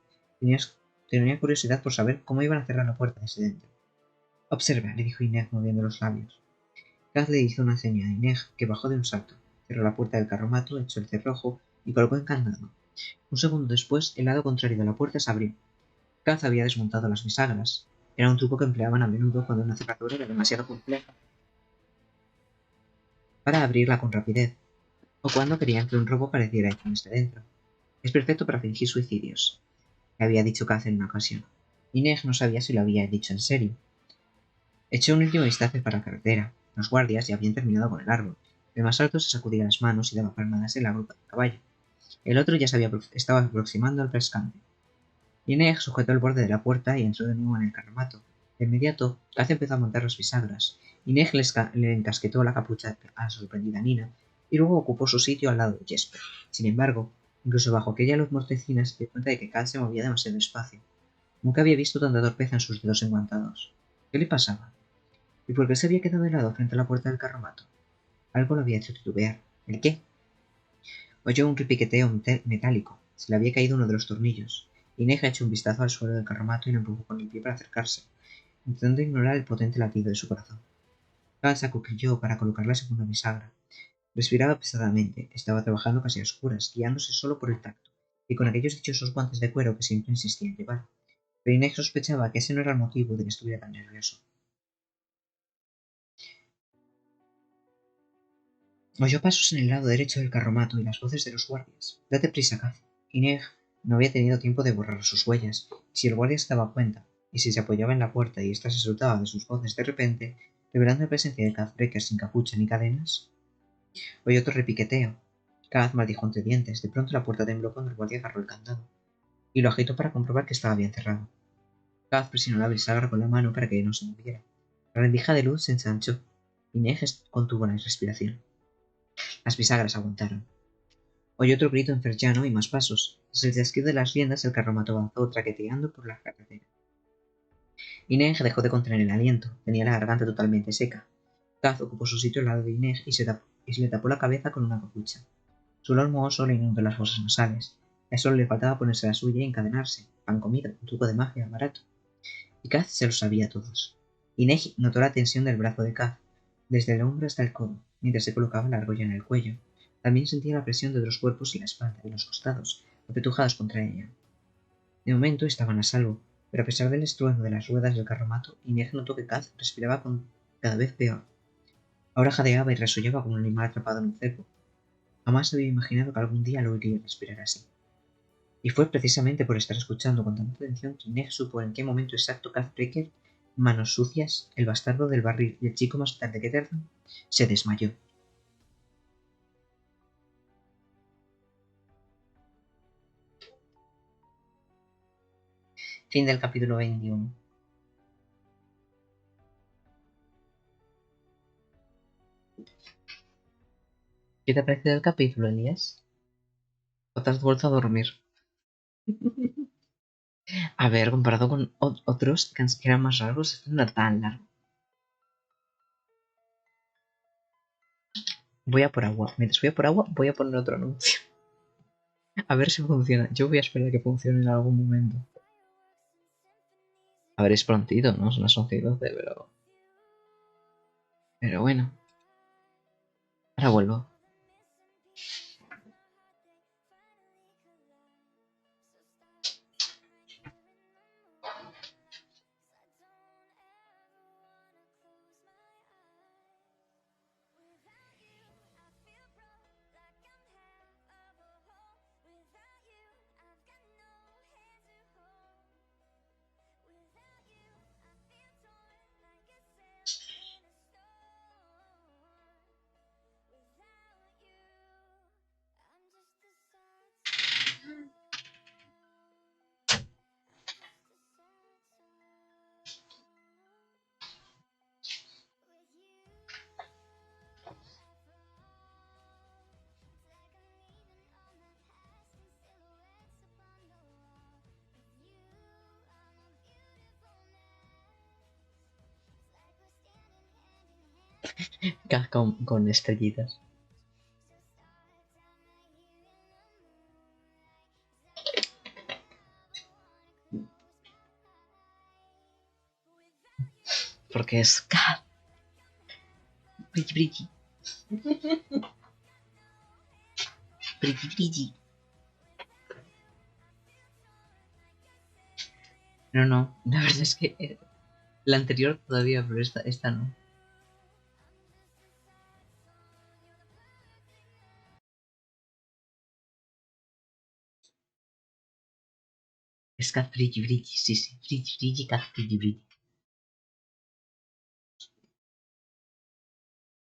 Tenía curiosidad por saber cómo iban a cerrar la puerta desde dentro. Observa, le dijo Inés moviendo los labios. Kaz le hizo una seña a Inés, que bajó de un salto, cerró la puerta del carromato, echó el cerrojo y colocó el candado. Un segundo después, el lado contrario de la puerta se abrió. Kaz había desmontado las bisagras. Era un truco que empleaban a menudo cuando una cerradura era demasiado compleja para abrirla con rapidez, o cuando querían que un robo pareciera hecho desde dentro. Es perfecto para fingir suicidios, le había dicho Kaz en una ocasión. Inés no sabía si lo había dicho en serio. Echó un último vistazo para la carretera. Los guardias ya habían terminado con el árbol. El más alto se sacudía las manos y daba palmadas en la grupa del caballo. El otro ya estaba aproximando al pescante. Inés sujetó el borde de la puerta y entró de nuevo en el carromato. De inmediato, Kaz empezó a montar las bisagras. Inés le encasquetó la capucha a la sorprendida Nina y luego ocupó su sitio al lado de Jesper. Sin embargo, incluso bajo aquella luz mortecina se dio cuenta de que Kaz se movía demasiado despacio. Nunca había visto tanta torpeza en sus dedos enguantados. ¿Qué le pasaba? ¿Y por qué se había quedado helado frente a la puerta del carromato? Algo lo había hecho titubear. ¿El qué? Oyó un repiqueteo metálico. Se le había caído uno de los tornillos. Inés echó un vistazo al suelo del carromato y lo empujó con el pie para acercarse, intentando ignorar el potente latido de su corazón. Kaz acuclilló para colocar la segunda bisagra. Respiraba pesadamente. Estaba trabajando casi a oscuras, guiándose solo por el tacto, y con aquellos dichosos guantes de cuero que siempre insistía en llevar. Pero Inés sospechaba que ese no era el motivo de que estuviera tan nervioso. Oyó pasos en el lado derecho del carromato y las voces de los guardias. Date prisa, Kaz. Inés no había tenido tiempo de borrar sus huellas, y si el guardia se daba cuenta, y si se apoyaba en la puerta y ésta se soltaba de sus voces de repente, revelando la presencia de Kaz Brekker sin capucha ni cadenas. Oyó otro repiqueteo. Kaz maldijo entre dientes. De pronto la puerta tembló cuando el guardia agarró el candado, y lo agitó para comprobar que estaba bien cerrado. Kaz presionó la bisagra con la mano para que no se moviera. La rendija de luz se ensanchó. Inés contuvo la respiración. Las bisagras aguantaron. Oyó otro grito en ferciano y más pasos. Tras el chasquido de las riendas, el carromato avanzó traqueteando por la carretera. Inés dejó de contener el aliento. Tenía la garganta totalmente seca. Kaz ocupó su sitio al lado de Inés y se le tapó la cabeza con una capucha. Su olor mohoso le inundó las fosas nasales. A eso le faltaba ponerse la suya y encadenarse. Pan comido, un truco de magia barato. Y Kaz se lo sabía a todos. Inés notó la tensión del brazo de Kaz. desde el hombro hasta el codo, mientras se colocaba la argolla en el cuello. También sentía la presión de otros cuerpos y la espalda y los costados, apetujados contra ella. De momento estaban a salvo, pero a pesar del estruendo de las ruedas del carromato, Inés notó que Kaz respiraba cada vez peor. Ahora jadeaba y resollaba como un animal atrapado en un cepo. Jamás había imaginado que algún día lo oiría respirar así. Y fue precisamente por estar escuchando con tanta atención que Inés supo en qué momento exacto Kaz Breaker, Manos Sucias, el bastardo del barril y el chico más tarde que Terza, se desmayó. Fin del capítulo 21. ¿Qué te ha parecido el capítulo, Elías? ¿O te has vuelto a dormir? A ver, comparado con otros que eran más largos, este no era tan largo. Voy a por agua. Mientras voy a por agua, voy a poner otro anuncio. A ver si funciona. Yo voy a esperar a que funcione en algún momento. A ver, es prontito, ¿no? Son las 11 y 12, pero... Pero bueno. Ahora vuelvo. Con estrellitas. Porque es... Brilli, brilli. Brilli, brilli. No. La verdad es que la anterior todavía, pero esta no. Es Cat Brilli, brilli. Sí. Brilli, brilli, Cat Brilli, brilli.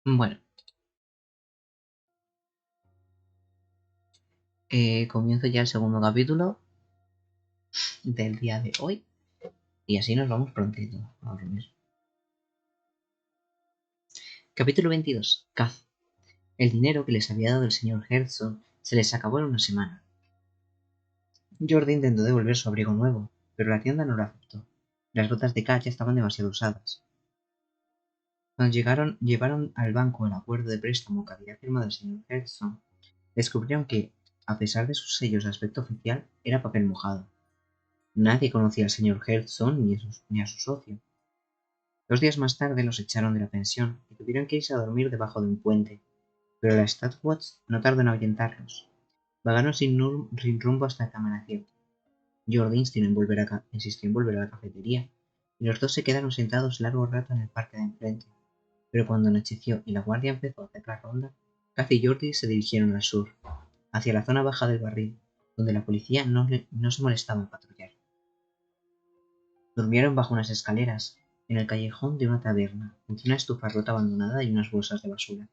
Bueno. Comienzo ya el segundo capítulo del día de hoy. Y así nos vamos prontito a dormir. Capítulo 22. Kaz. El dinero que les había dado el señor Herzog se les acabó en una semana. Jordi intentó devolver su abrigo nuevo, pero la tienda no lo aceptó. Las botas de Kaz ya estaban demasiado usadas. Cuando llevaron al banco el acuerdo de préstamo que había firmado el señor Herzog, descubrieron que, a pesar de sus sellos de aspecto oficial, era papel mojado. Nadie conocía al señor Herzog ni a su socio. 2 días más tarde los echaron de la pensión y tuvieron que irse a dormir debajo de un puente, pero la Stadtwatch no tardó en ahuyentarlos. Vagaron sin rumbo hasta que amaneció. Jordi insistió en volver a la cafetería, y los dos se quedaron sentados largo rato en el parque de enfrente. Pero cuando anocheció y la guardia empezó a hacer la ronda, Kaz y Jordi se dirigieron al sur, hacia la zona baja del barril, donde la policía no se molestaba en patrullar. Durmieron bajo unas escaleras, en el callejón de una taberna, entre una estufa rota abandonada y unas bolsas de basura.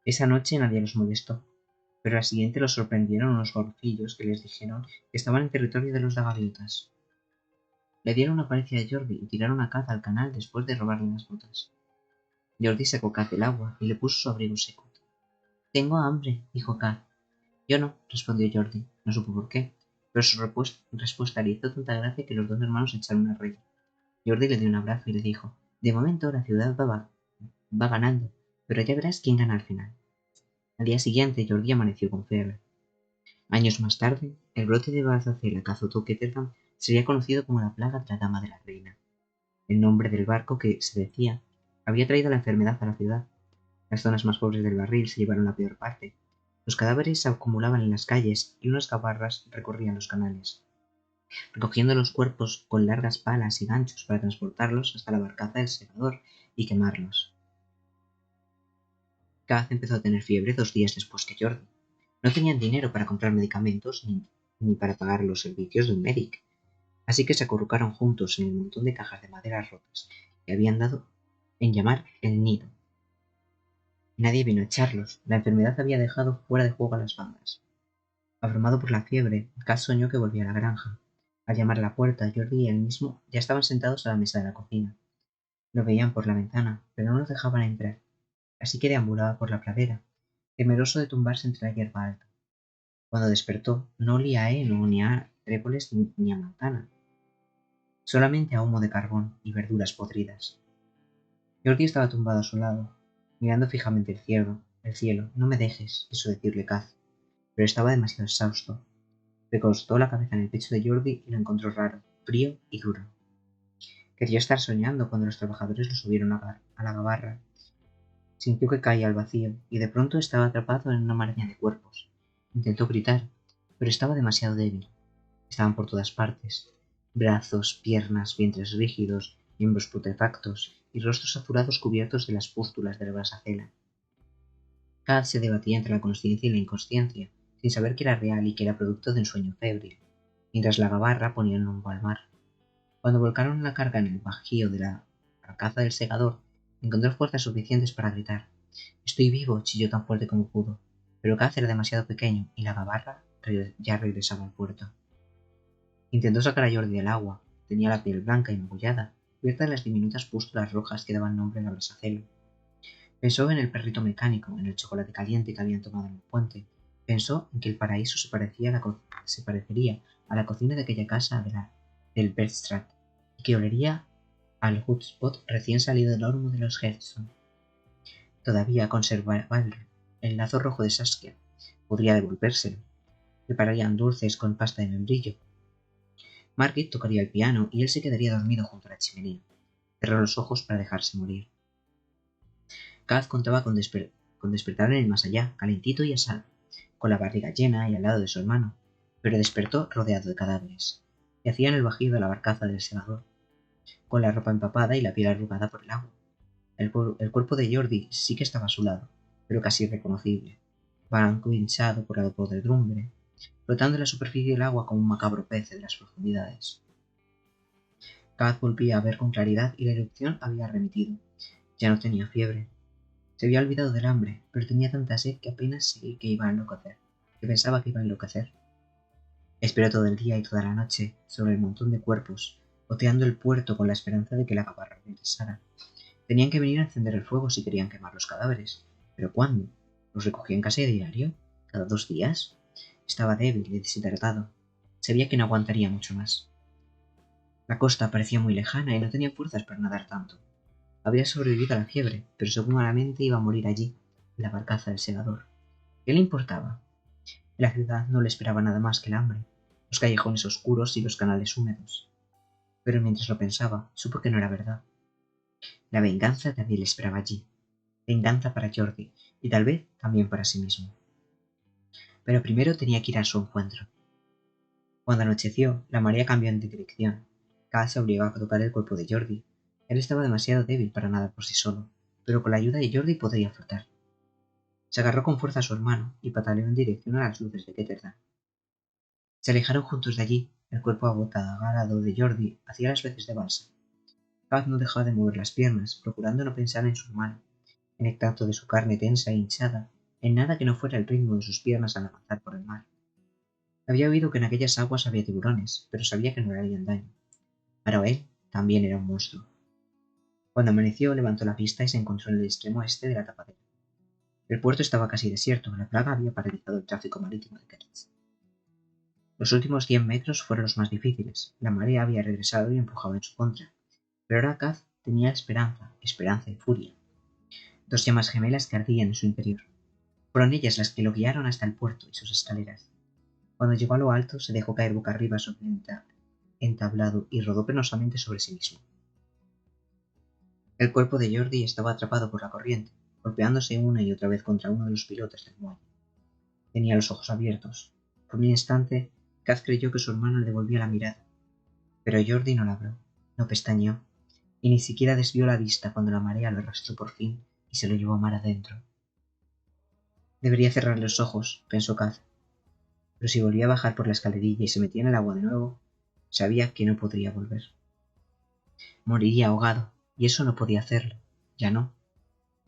Esa noche nadie los molestó, pero al siguiente los sorprendieron unos gorcillos que les dijeron que estaban en territorio de los de gaviotas. Le dieron una paliza a Jordi y tiraron a Kaz al canal después de robarle las botas. Jordi sacó Kaz del agua y le puso su abrigo seco. «Tengo hambre», dijo Kaz. «Yo no», respondió Jordi. No supo por qué, pero su respuesta le hizo tanta gracia que los dos hermanos echaron a reír. Jordi le dio un abrazo y le dijo: «De momento la ciudad va ganando, pero ya verás quién gana al final». Al día siguiente, Jordi amaneció con fiebre. Años más tarde, el brote de Bazazela que azotó Ketterdam sería conocido como la plaga de la Dama de la Reina. El nombre del barco que, se decía, había traído la enfermedad a la ciudad Las zonas más pobres del barril se llevaron la peor parte. Los cadáveres se acumulaban en las calles y unas gabarras recorrían los canales, recogiendo los cuerpos con largas palas y ganchos para transportarlos hasta la barcaza del segador y quemarlos. Kaz empezó a tener fiebre 2 días después que Jordi. No tenían dinero para comprar medicamentos ni para pagar los servicios de un médico, así que se acurrucaron juntos en el montón de cajas de madera rotas que habían dado en llamar el nido. Nadie vino a echarlos. La enfermedad había dejado fuera de juego a las bandas. Abrumado por la fiebre, Kaz soñó que volvía a la granja. Al llamar a la puerta, Jordi y él mismo ya estaban sentados a la mesa de la cocina. Lo veían por la ventana, pero no los dejaban entrar, así que deambulaba por la pradera, temeroso de tumbarse entre la hierba alta. Cuando despertó, no olía a heno, ni a tréboles, ni a manzana, solamente a humo de carbón y verduras podridas. Jordi estaba tumbado a su lado, mirando fijamente el cielo. No me dejes, quiso decirle Kaz, pero estaba demasiado exhausto. Recostó la cabeza en el pecho de Jordi y lo encontró raro, frío y duro. Quería estar soñando cuando los trabajadores lo subieron a la gabarra. Sintió que caía al vacío y de pronto estaba atrapado en una maraña de cuerpos. Intentó gritar, pero estaba demasiado débil. Estaban por todas partes. Brazos, piernas, vientres rígidos, miembros putrefactos y rostros azulados cubiertos de las pústulas de la brasacela. Kaz se debatía entre la consciencia y la inconsciencia, sin saber que era real y que era producto de un sueño febril, mientras la gabarra ponía rumbo al mar. Cuando volcaron la carga en el bajío de la barcaza del segador, encontró fuerzas suficientes para gritar. «Estoy vivo», chilló tan fuerte como pudo, pero Kaz era demasiado pequeño y la gabarra ya regresaba al puerto. Intentó sacar a Jordi del agua. Tenía la piel blanca y magullada, cubierta de las diminutas pústulas rojas que daban nombre a la brasacela. Pensó en el perrito mecánico, en el chocolate caliente que habían tomado en el puente. Pensó en que el paraíso se parecería a la cocina de aquella casa del Bergstraat y que olería al hotspot recién salido del horno de los Gerson. Todavía conservaba el lazo rojo de Saskia. Podría devolvérselo. Prepararían dulces con pasta de membrillo. Margit tocaría el piano y él se quedaría dormido junto a la chimenea. Cerró los ojos para dejarse morir. Kaz contaba con despertar en el más allá, calentito y asado, con la barriga llena y al lado de su hermano, pero despertó rodeado de cadáveres. Yacía en el bajío de la barcaza del segador, con la ropa empapada y la piel arrugada por el agua. El cuerpo de Jordi sí que estaba a su lado, pero casi irreconocible, blanco y hinchado por la podredumbre, flotando en la superficie del agua como un macabro pez de las profundidades. Kaz volvía a ver con claridad y la erupción había remitido. Ya no tenía fiebre. Se había olvidado del hambre, pero tenía tanta sed que apenas seguí que iba a enloquecer, que pensaba que iba a enloquecer. Esperó todo el día y toda la noche sobre el montón de cuerpos, oteando el puerto con la esperanza de que la gabarra regresara. Tenían que venir a encender el fuego si querían quemar los cadáveres. ¿Pero cuándo? ¿Los recogía en casa de diario? ¿Cada 2 días? Estaba débil y deshidratado. Sabía que no aguantaría mucho más. La costa parecía muy lejana y no tenía fuerzas para nadar tanto. Había sobrevivido a la fiebre, pero seguramente iba a morir allí, en la barcaza del segador. ¿Qué le importaba? En la ciudad no le esperaba nada más que el hambre, los callejones oscuros y los canales húmedos. Pero mientras lo pensaba, supo que no era verdad. La venganza también le esperaba allí. Venganza para Jordi, y tal vez también para sí mismo. Pero primero tenía que ir a su encuentro. Cuando anocheció, la marea cambió de dirección. Kaz se obligó a tocar el cuerpo de Jordi. Él estaba demasiado débil para nadar por sí solo, pero con la ayuda de Jordi podría flotar. Se agarró con fuerza a su hermano y pataleó en dirección a las luces de Ketterdam. Se alejaron juntos de allí. El cuerpo abotargado de Jordi hacía las veces de balsa. Kaz no dejaba de mover las piernas, procurando no pensar en su hermano, en el tacto de su carne tensa e hinchada, en nada que no fuera el ritmo de sus piernas al avanzar por el mar. Había oído que en aquellas aguas había tiburones, pero sabía que no le harían daño. Para él también era un monstruo. Cuando amaneció, levantó la vista y se encontró en el extremo este de la tapadera. El puerto estaba casi desierto, la plaga había paralizado el tráfico marítimo de Kerritz. Los últimos 100 metros fueron los más difíciles. La marea había regresado y empujaba en su contra. Pero ahora Kaz tenía esperanza y furia. 2 llamas gemelas que ardían en su interior. Fueron ellas las que lo guiaron hasta el puerto y sus escaleras. Cuando llegó a lo alto, se dejó caer boca arriba sobre el entablado y rodó penosamente sobre sí mismo. El cuerpo de Jordi estaba atrapado por la corriente, golpeándose una y otra vez contra uno de los pilotes del muelle. Tenía los ojos abiertos. Por un instante, Kaz creyó que su hermano le devolvía la mirada, pero Jordi no la abrió, no pestañeó, y ni siquiera desvió la vista cuando la marea lo arrastró por fin y se lo llevó mar adentro. Debería cerrar los ojos, pensó Kaz, pero si volvía a bajar por la escalerilla y se metía en el agua de nuevo, sabía que no podría volver. Moriría ahogado, y eso no podía hacerlo, ya no.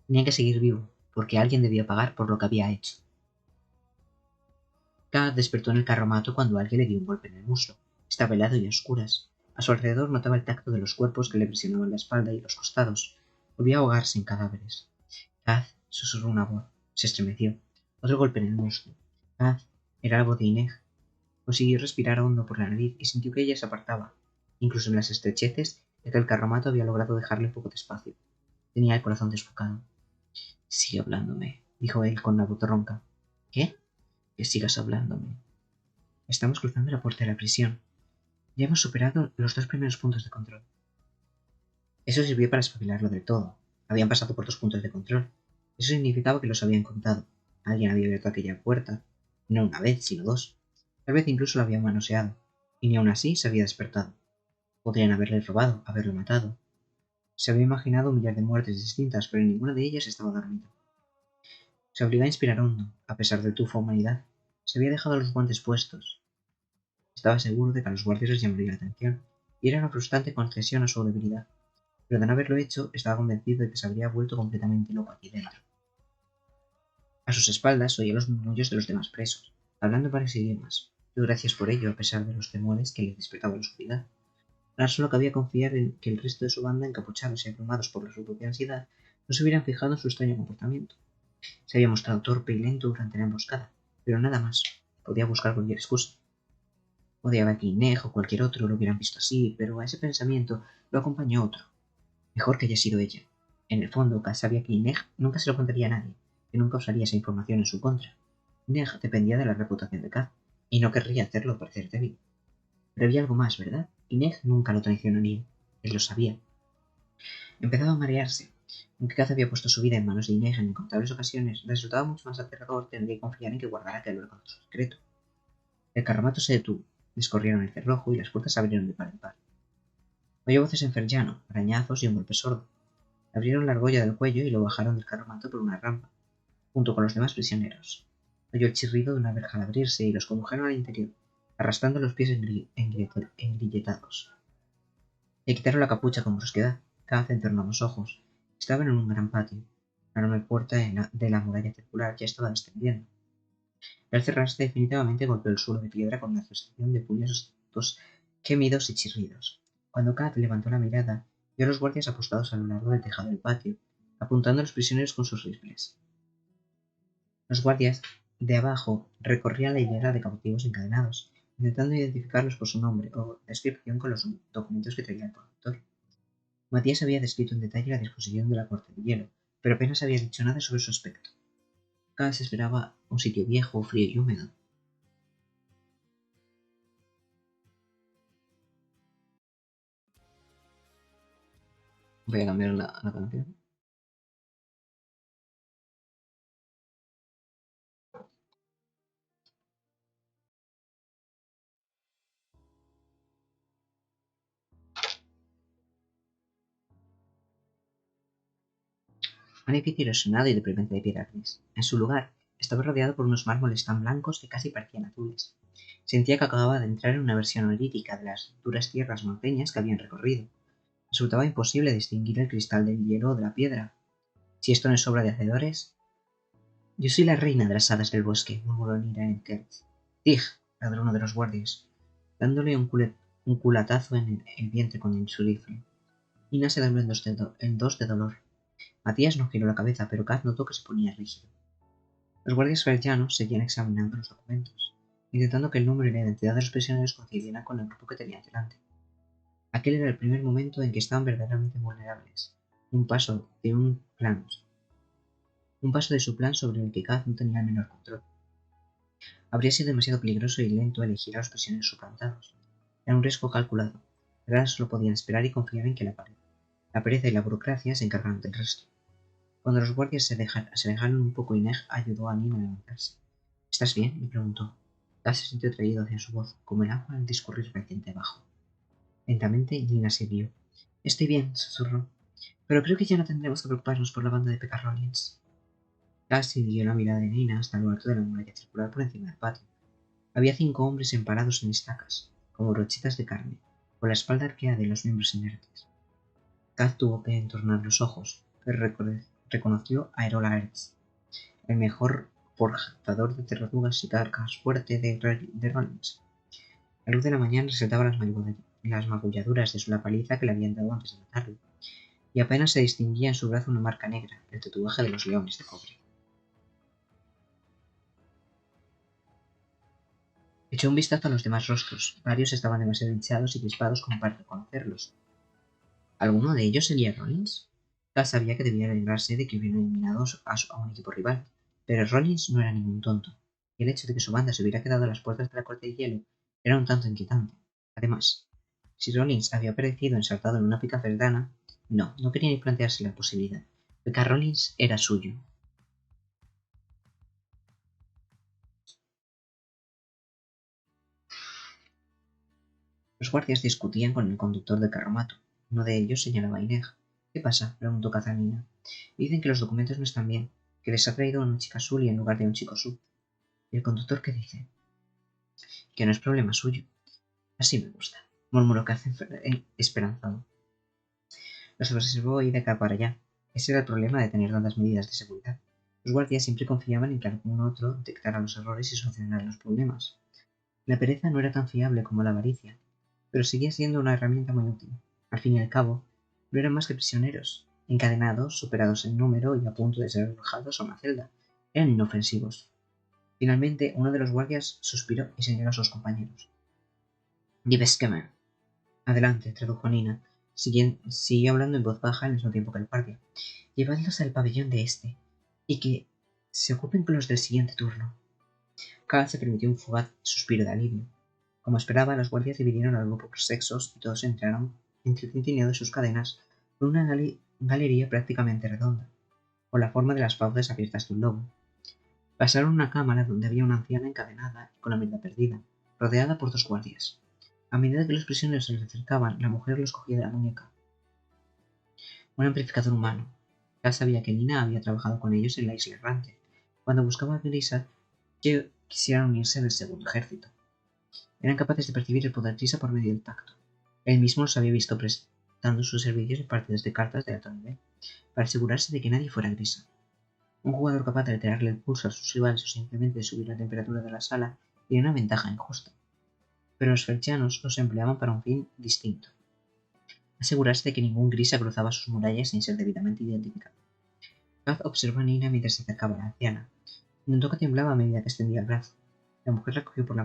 Tenía que seguir vivo, porque alguien debía pagar por lo que había hecho. Kaz despertó en el carromato cuando alguien le dio un golpe en el muslo. Estaba helado y a oscuras. A su alrededor notaba el tacto de los cuerpos que le presionaban la espalda y los costados. Volvía a ahogarse en cadáveres. Kaz, susurró una voz. Se estremeció. Otro golpe en el muslo. Kaz, era la voz de Ineg. Consiguió respirar hondo por la nariz y sintió que ella se apartaba, incluso en las estrecheces de que el carromato había logrado dejarle un poco de espacio. Tenía el corazón desbocado. Sigue hablándome, dijo él con la voz ronca. ¿Qué? Que sigas hablándome. Estamos cruzando la puerta de la prisión. Ya hemos superado los 2 primeros puntos de control. Eso sirvió para espabilarlo del todo. Habían pasado por 2 puntos de control. Eso significaba que los habían contado. Alguien había abierto aquella puerta. No una vez, sino 2. Tal vez incluso lo habían manoseado. Y ni aun así se había despertado. Podrían haberle robado, haberlo matado. Se había imaginado un millar de muertes distintas, pero ninguna de ellas estaba dormida. Se obligó a inspirar hondo, a pesar del tufo humanidad. Se había dejado los guantes puestos. Estaba seguro de que a los guardias les llamaría la atención, y era una frustrante concesión a su debilidad. Pero de no haberlo hecho, estaba convencido de que se habría vuelto completamente loco aquí dentro. A sus espaldas oía los murmullos de los demás presos, hablando varios idiomas. Dio gracias por ello, a pesar de los temores que le despertaba la oscuridad. Ahora solo cabía confiar en que el resto de su banda, encapuchados y abrumados por su propia ansiedad, no se hubieran fijado en su extraño comportamiento. Se había mostrado torpe y lento durante la emboscada, pero nada más. Podía buscar cualquier excusa. Odiaba que Ineg o cualquier otro lo hubieran visto así, pero a ese pensamiento lo acompañó otro. Mejor que haya sido ella. En el fondo, Kaz sabía que Ineg nunca se lo contaría a nadie, que nunca usaría esa información en su contra. Ineg dependía de la reputación de Kaz, y no querría hacerlo parecer débil. Pero había algo más, ¿verdad? Ineg nunca lo traicionaría. Él lo sabía. Empezaba a marearse. Aunque Kaz había puesto su vida en manos de Ineg en incontables ocasiones, le resultaba mucho más aterrador tener que confiar en que guardara aquel órgano secreto. El carromato se detuvo, descorrieron el cerrojo y las puertas se abrieron de par en par. Oyó voces en ferllano, arañazos y un golpe sordo. Abrieron la argolla del cuello y lo bajaron del carromato por una rampa, junto con los demás prisioneros. Oyó el chirrido de una verja al abrirse y los condujeron al interior, arrastrando los pies engrilletados. Le quitaron la capucha con brusquedad. Kaz entornó los ojos. Estaban en un gran patio. La enorme puerta de la muralla circular ya estaba descendiendo. Al cerrarse definitivamente golpeó el suelo de piedra con una sucesión de puños, gemidos y chirridos. Cuando Kaz levantó la mirada, vio a los guardias apostados a lo largo del tejado del patio, apuntando a los prisioneros con sus rifles. Los guardias de abajo recorrían la hilera de cautivos encadenados, intentando identificarlos por su nombre o descripción con los documentos que traía el conductor. Matías había descrito en detalle la disposición de la corte de hielo, pero apenas había dicho nada sobre su aspecto. Kaz esperaba un sitio viejo, frío y húmedo. Voy a cambiar la canción. Un edificio erosionado y deprimente de piedra gris. En su lugar, estaba rodeado por unos mármoles tan blancos que casi parecían azules. Sentía que acababa de entrar en una versión onírica de las duras tierras norteñas que habían recorrido. Resultaba imposible distinguir el cristal del hielo o de la piedra. Si esto no es obra de hacedores. Yo soy la reina de las hadas del bosque, murmuró Nira Kertz. Tig, ladró uno de los guardias, dándole un culatazo en el vientre con su rifle. Nina se dobló en dos de dolor. Matías no giró la cabeza, pero Kaz notó que se ponía rígido. Los guardias ferllanos seguían examinando los documentos, intentando que el número y la identidad de los prisioneros coincidieran con el grupo que tenían delante. Aquel era el primer momento en que estaban verdaderamente vulnerables. Un paso de su plan sobre el que Kaz no tenía el menor control. Habría sido demasiado peligroso y lento elegir a los prisioneros suplantados. Era un riesgo calculado, pero ahora solo podían esperar y confiar en que la pereza y la burocracia se encargaran del resto. Cuando los guardias se alejaron un poco, Ineg ayudó a Nina a levantarse. ¿Estás bien?, le preguntó. Gas se sintió atraído hacia su voz, como el agua al discurrir vertiente abajo. Lentamente, Nina se vio. Estoy bien, susurró. Pero creo que ya no tendremos que preocuparnos por la banda de P.K. Rollins. Gas siguió la mirada de Nina hasta lo alto de la muralla circular por encima del patio. Había 5 hombres emparados en estacas, como brochetas de carne, con la espalda arqueada y los miembros inertes. Gas tuvo que entornar los ojos, pero reconoció a Errol Aerts, el mejor forjador de terradugas y cargas fuerte de Rollins. La luz de la mañana resaltaba las magulladuras de la paliza que le habían dado antes de matarlo, y apenas se distinguía en su brazo una marca negra, el tatuaje de los leones de cobre. Echó un vistazo a los demás rostros. Varios estaban demasiado hinchados y crispados como para reconocerlos. ¿Alguno de ellos sería Rollins? Gas sabía que debía alegrarse de que hubieran eliminado a un equipo rival, pero Rollins no era ningún tonto, y el hecho de que su banda se hubiera quedado a las puertas de la Corte de Hielo era un tanto inquietante. Además, si Rollins había aparecido ensartado en una pica cercana, no quería ni plantearse la posibilidad. P.K. Rollins era suyo. Los guardias discutían con el conductor del carromato. Uno de ellos señalaba a Ineg. ¿Qué pasa?, preguntó Catalina. Dicen que los documentos no están bien, que les ha traído a una chica Sully en lugar de a un chico Sub. ¿Y el conductor qué dice? Que no es problema suyo. Así me gusta, murmuró Kaz esperanzado. Los observó ir de acá para allá. Ese era el problema de tener tantas medidas de seguridad. Los guardias siempre confiaban en que algún otro detectara los errores y solucionara los problemas. La pereza no era tan fiable como la avaricia, pero seguía siendo una herramienta muy útil. Al fin y al cabo, no eran más que prisioneros, encadenados, superados en número y a punto de ser arrojados a una celda. Eran inofensivos. Finalmente, uno de los guardias suspiró y señaló a sus compañeros. «Dibeskemen». «Adelante», tradujo Nina. Siguió hablando en voz baja al mismo tiempo que el guardia. «Llevadlos al pabellón de este, y que se ocupen con los del siguiente turno». Cal se permitió un fugaz suspiro de alivio. Como esperaba, los guardias dividieron al grupo por sexos y todos entraron, entretintineados de sus cadenas, por una galería prácticamente redonda, con la forma de las fauces abiertas de un lobo. Pasaron una cámara donde había una anciana encadenada y con la mirada perdida, rodeada por 2 guardias. A medida que los prisioneros se les acercaban, la mujer los cogía de la muñeca. Un amplificador humano. Ya sabía que Nina había trabajado con ellos en la isla errante, cuando buscaba a Grisa que quisieran unirse al segundo ejército. Eran capaces de percibir el poder Grisa por medio del tacto. Él mismo los había visto prestando sus servicios en partidas de cartas de alto nivel, para asegurarse de que nadie fuera Grisa. Un jugador capaz de alterarle el pulso a sus rivales o simplemente de subir la temperatura de la sala tenía una ventaja injusta. Pero los felchanos los empleaban para un fin distinto: asegurarse de que ningún Grisa cruzaba sus murallas sin ser debidamente identificado. Kaz observó a Nina mientras se acercaba a la anciana. Notó que temblaba a medida que extendía el brazo. La mujer la cogió por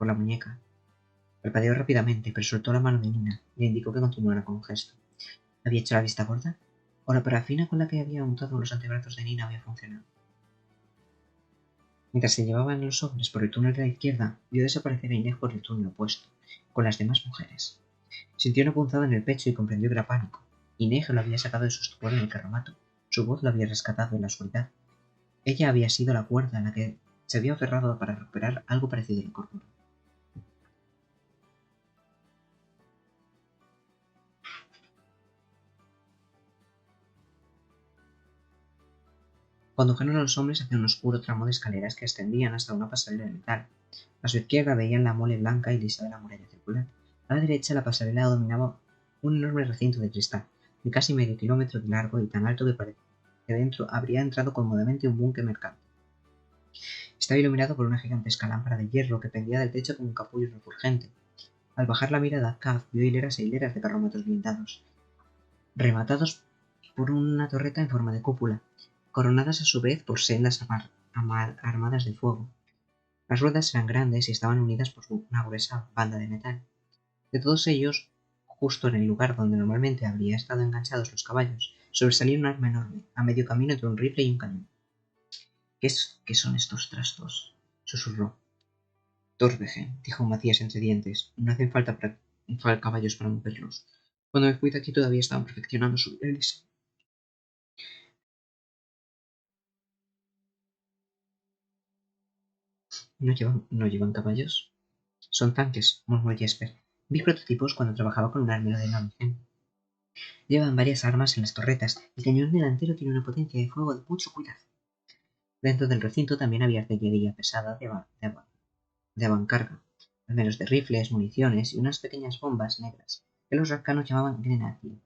la muñeca. Parpadeó rápidamente, pero soltó la mano de Nina y le indicó que continuara con un gesto. ¿Había hecho la vista gorda? ¿O la parafina con la que había untado los antebrazos de Nina había funcionado? Mientras se llevaban los hombres por el túnel de la izquierda, vio desaparecer a Inés por el túnel opuesto, con las demás mujeres. Sintió una punzada en el pecho y comprendió que era pánico. Inés lo había sacado de su estupor en el carromato. Su voz lo había rescatado de la oscuridad. Ella había sido la cuerda a la que se había aferrado para recuperar algo parecido a la cordura. Condujeron a los hombres hacia un oscuro tramo de escaleras que ascendían hasta una pasarela de metal. A su izquierda veían la mole blanca y lisa de la muralla circular. A la derecha la pasarela dominaba un enorme recinto de cristal, de casi medio kilómetro de largo y tan alto que parecía que dentro habría entrado cómodamente un buque mercante. Estaba iluminado por una gigantesca lámpara de hierro que pendía del techo como un capullo refulgente. Al bajar la mirada, Kaz vio hileras e hileras de carromatos blindados, rematados por una torreta en forma de cúpula, coronadas a su vez por sendas armadas de fuego. Las ruedas eran grandes y estaban unidas por una gruesa banda de metal. De todos ellos, justo en el lugar donde normalmente habrían estado enganchados los caballos, sobresalía un arma enorme, a medio camino entre un rifle y un cañón. ¿Qué son estos trastos?, susurró. Torbegen, dijo Macías entre dientes. No hacen falta caballos para moverlos. Cuando me fui de aquí todavía estaban perfeccionando su diseño. ¿No llevan caballos? Son tanques, murmuró Jesper. Vi prototipos cuando trabajaba con un armero de Norden. Llevan varias armas en las torretas. El cañón delantero tiene una potencia de fuego de mucho cuidado. Dentro del recinto también había artillería pesada de avancarga, armeros de rifles, municiones y unas pequeñas bombas negras que los arcanos llamaban grenadier.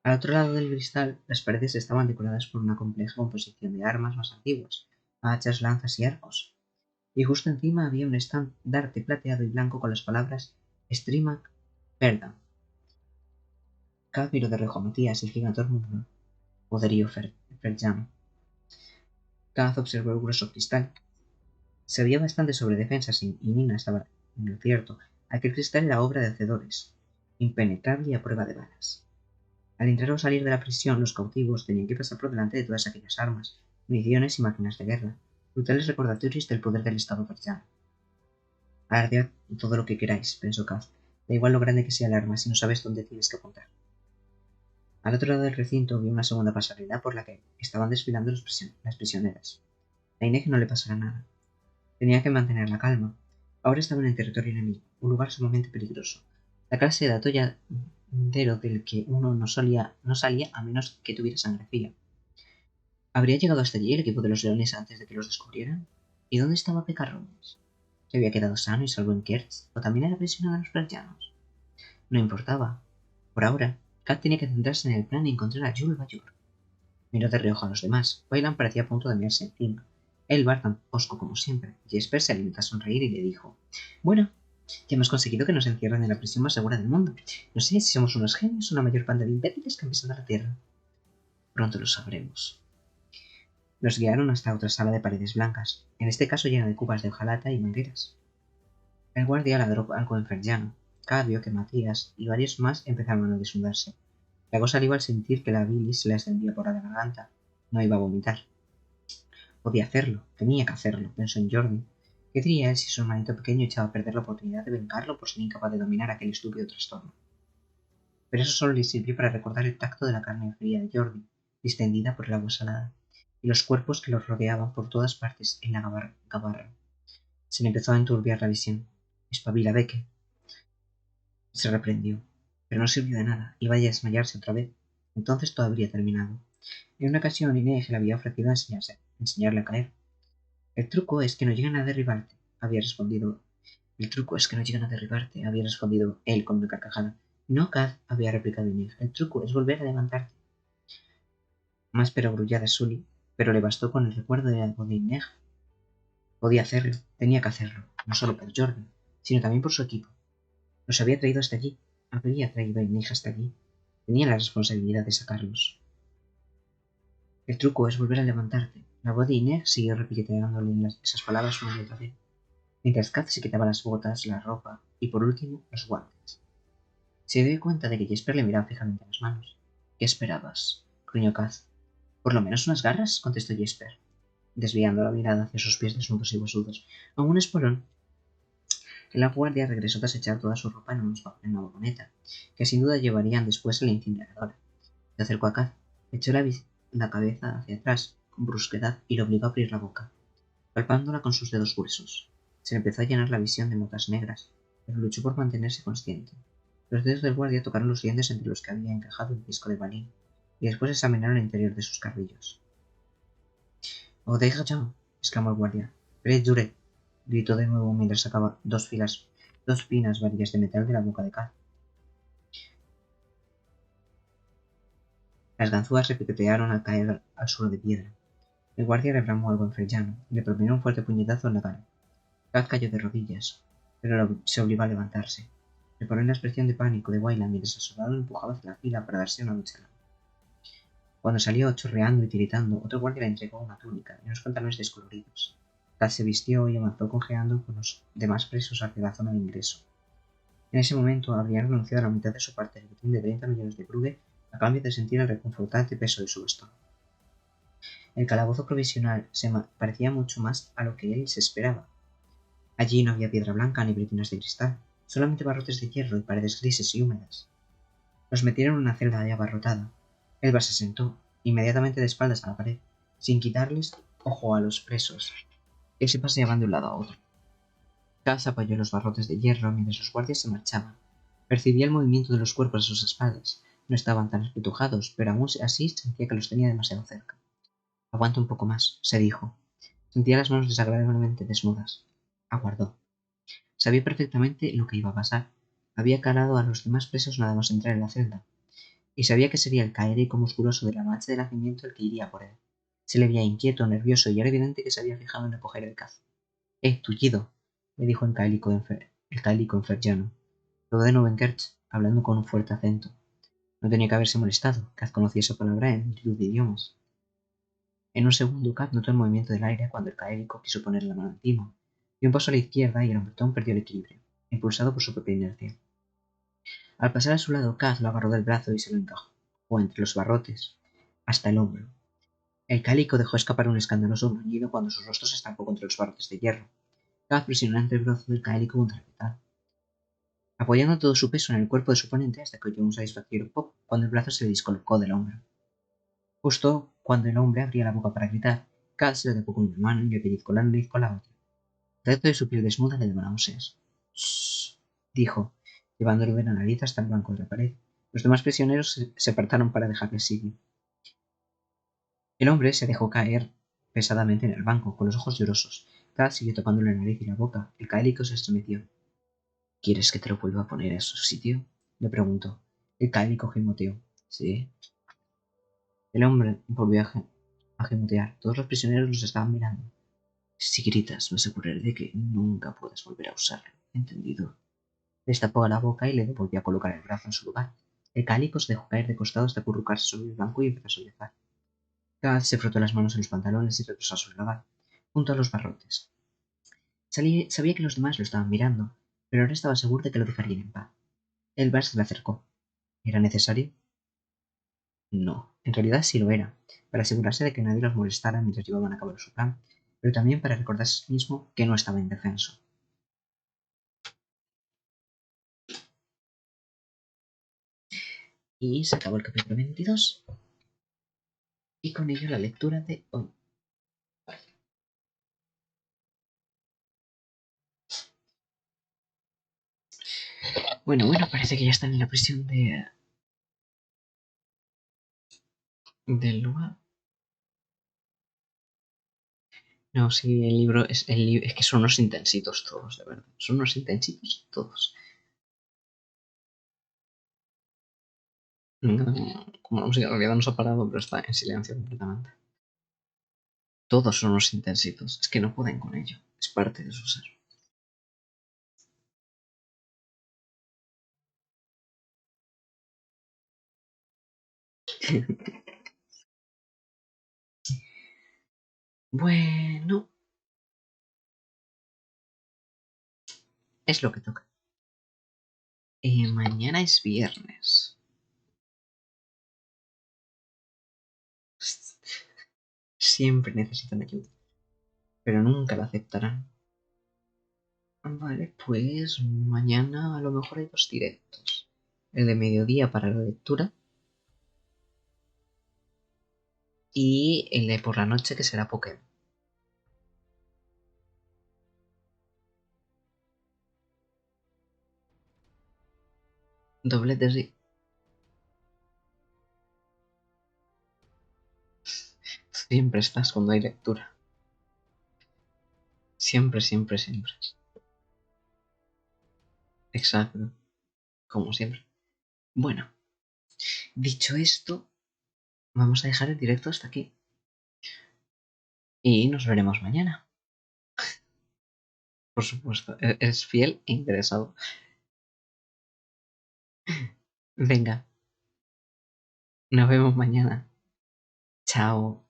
Al otro lado del cristal, las paredes estaban decoradas por una compleja composición de armas más antiguas, hachas, lanzas y arcos. Y justo encima había un estandarte plateado y blanco con las palabras Strimac Perda. Cada miró de reojo a Matías y el gigantor murmuró: Poderío Ferjano. Kaz observó el grueso cristal. Sabía bastante sobre defensas y Nina estaba en lo cierto. Aquel cristal era obra de hacedores, impenetrable y a prueba de balas. Al entrar o salir de la prisión, los cautivos tenían que pasar por delante de todas aquellas armas, municiones y máquinas de guerra, brutales recordatorios del poder del Estado Ferjano. Alardead todo lo que queráis, pensó Kaz. Da igual lo grande que sea el arma si no sabes dónde tienes que apuntar. Al otro lado del recinto vi una segunda pasarela por la que estaban desfilando las prisioneras. A Ineg no le pasará nada. Tenía que mantener la calma. Ahora estaba en el territorio enemigo, un lugar sumamente peligroso. La clase de atolladero del que uno no salía a menos que tuviera sangre fría. ¿Habría llegado hasta allí el equipo de los leones antes de que los descubrieran? ¿Y dónde estaba Pecarrones? ¿Se había quedado sano y salvo en Kertz? ¿O también era prisionero de los Verjanos? No importaba. Por ahora, Kat tenía que centrarse en el plan y encontrar a Jules Bayor. Miró de reojo a los demás. Wayland parecía a punto de mirarse encima. Elbar tan osco como siempre. Jesper se limitó a sonreír y le dijo: Bueno, ya hemos conseguido que nos encierren en la prisión más segura del mundo. No sé si somos unos genios o una mayor banda de imbéciles que han pisado la tierra. Pronto lo sabremos. Los guiaron hasta otra sala de paredes blancas, en este caso llena de cubas de hojalata y mangueras. El guardia ladró algo en Ferjano. Kat vio que Matías y varios más empezaron a desnudarse. Tragó saliva al sentir que la bilis se le ascendía por la garganta. No iba a vomitar. Podía hacerlo, tenía que hacerlo, pensó en Jordi. ¿Qué diría él si su hermanito pequeño echaba a perder la oportunidad de vengarlo por ser incapaz de dominar aquel estúpido trastorno? Pero eso solo le sirvió para recordar el tacto de la carne fría de Jordi, distendida por el agua salada, y los cuerpos que los rodeaban por todas partes en la gabarra. Se le empezó a enturbiar la visión. Espabila, Beque. Se reprendió, pero no sirvió de nada. Iba a desmayarse otra vez. Entonces todo habría terminado. En una ocasión Inés le había ofrecido enseñarle a caer. El truco es que no llegan a derribarte, había respondido. El truco es que no llegan a derribarte, había respondido él con una carcajada. No, Kat, había replicado Inés. El truco es volver a levantarte. Más perogrullada Sully, pero le bastó con el recuerdo de algo de Inés. Podía hacerlo, tenía que hacerlo, no solo por Jordan, sino también por su equipo. Los había traído hasta allí, habría traído a Inés hasta allí. Tenía la responsabilidad de sacarlos. El truco es volver a levantarte. La voz de Inés siguió repitiéndole esas palabras una y otra vez, mientras Kat se quitaba las botas, la ropa y, por último, los guantes. Se dio cuenta de que Jesper le miraba fijamente las manos. ¿Qué esperabas?, gruñó Kat. Por lo menos unas garras, contestó Jesper, desviando la mirada hacia sus pies desnudos y huesudos. A un espolón. La guardia regresó tras echar toda su ropa en una vagoneta, que sin duda llevarían después a la incineradora. Se acercó a Kat, echó la cabeza hacia atrás con brusquedad y le obligó a abrir la boca, palpándola con sus dedos gruesos. Se le empezó a llenar la visión de motas negras, pero luchó por mantenerse consciente. Los dedos del guardia tocaron los dientes entre los que había encajado el disco de balín, y después examinaron el interior de sus carrillos. «¡Oh, deja ya!», exclamó el guardia. «Pere Juret», gritó de nuevo mientras sacaba dos finas varillas de metal de la boca de Kat. Las ganzúas repiquetearon al caer al suelo de piedra. El guardia le bramó algo en Ferjano y le propinó un fuerte puñetazo en la cara. Kat cayó de rodillas, pero se obligó a levantarse. Reparó en la expresión de pánico de Wayland mientras el soldado lo empujaba hacia la fila para darse una ducha. Cuando salió chorreando y tiritando, otro guardia le entregó una túnica y unos pantalones descoloridos. Kat se vistió y avanzó cojeando con los demás presos hacia la zona de ingreso. En ese momento habrían renunciado a la mitad de su parte del botín de 30 millones de brugge a cambio de sentir el reconfortante peso de su bastón. El calabozo provisional se parecía mucho más a lo que él se esperaba. Allí no había piedra blanca ni bretinas de cristal, solamente barrotes de hierro y paredes grises y húmedas. Los metieron en una celda ya abarrotada. Elba se sentó, inmediatamente de espaldas a la pared, sin quitarles ojo a los presos. y se paseaban de un lado a otro. Cass apoyó los barrotes de hierro mientras los guardias se marchaban. Percibía el movimiento de los cuerpos a sus espaldas. No estaban tan espetujados, pero aún así sentía que los tenía demasiado cerca. Aguanta un poco más, se dijo. Sentía las manos desagradablemente desnudas. Aguardó. Sabía perfectamente lo que iba a pasar. Había calado a los demás presos nada más entrar en la celda, y sabía que sería el caérico musculoso de la mancha de nacimiento el que iría por él. Se le veía inquieto, nervioso, y era evidente que se había fijado en recoger el cazo. Tullido, le dijo el cálico enferllano. Luego de Novenkerch, hablando con un fuerte acento. No tenía que haberse molestado. Kaz conocía esa palabra en multitud de idiomas. En un segundo, Kaz notó el movimiento del aire cuando el caérico quiso poner la mano encima. Dio un paso a la izquierda y el hombretón perdió el equilibrio, impulsado por su propia inercia. Al pasar a su lado, Kaz lo agarró del brazo y se lo encajó entre los barrotes, hasta el hombro. El cálico dejó escapar un escandaloso gruñido cuando su rostro se estampó contra los barrotes de hierro. Kaz presionó el brazo del cálico contra el metal, apoyando todo su peso en el cuerpo de su oponente hasta que oyó un satisfactorio pop cuando el brazo se le descolocó del hombro. Justo cuando el hombre abría la boca para gritar, Kaz se le tapó con una mano y le pellizcó la nariz con la otra. El resto de su piel desnuda le daba náuseas. «Shh», dijo, llevándolo de la nariz hasta el banco de la pared. Los demás prisioneros se apartaron para dejarle sitio. El hombre se dejó caer pesadamente en el banco, con los ojos llorosos. Kaz siguió tocándole la nariz y la boca. El cálico se estremeció. ¿Quieres que te lo vuelva a poner en su sitio?, le preguntó. El cálico gimoteó. Sí. El hombre volvió a gimotear. Todos los prisioneros los estaban mirando. Si gritas, me aseguraré de que nunca puedas volver a usarlo. ¿Entendido? Destapó la boca y le volvió a colocar el brazo en su lugar. El cálico se dejó caer de costado hasta acurrucarse sobre el banco y empezó a sollozar. Kaz se frotó las manos en los pantalones y regresó a su lugar, junto a los barrotes. Sabía que los demás lo estaban mirando, pero ahora estaba seguro de que lo dejarían en paz. El bar se le acercó. ¿Era necesario? No, en realidad sí lo era, para asegurarse de que nadie los molestara mientras llevaban a cabo su plan, pero también para recordarse a sí mismo que no estaba indefenso. Y se acabó el capítulo 22, y con ello la lectura de hoy. Bueno, parece que ya están en la prisión del lugar. No, sí, el libro es es que son unos intensitos todos, de verdad. Son unos intensitos todos. Me encanta como la música en realidad no se ha parado, pero está en silencio completamente. Todos son unos intensitos. Es que no pueden con ello. Es parte de su ser. Bueno, es lo que toca. Mañana es viernes. Siempre necesitan ayuda, pero nunca la aceptarán. Vale, pues mañana a lo mejor hay dos directos. El de mediodía para la lectura y el de por la noche que será Pokémon. Doblete, sí. Siempre estás cuando hay lectura. Siempre, siempre, siempre. Exacto. Como siempre. Bueno, dicho esto, vamos a dejar el directo hasta aquí. Y nos veremos mañana. Por supuesto, es fiel e interesado. Venga, nos vemos mañana. Chao.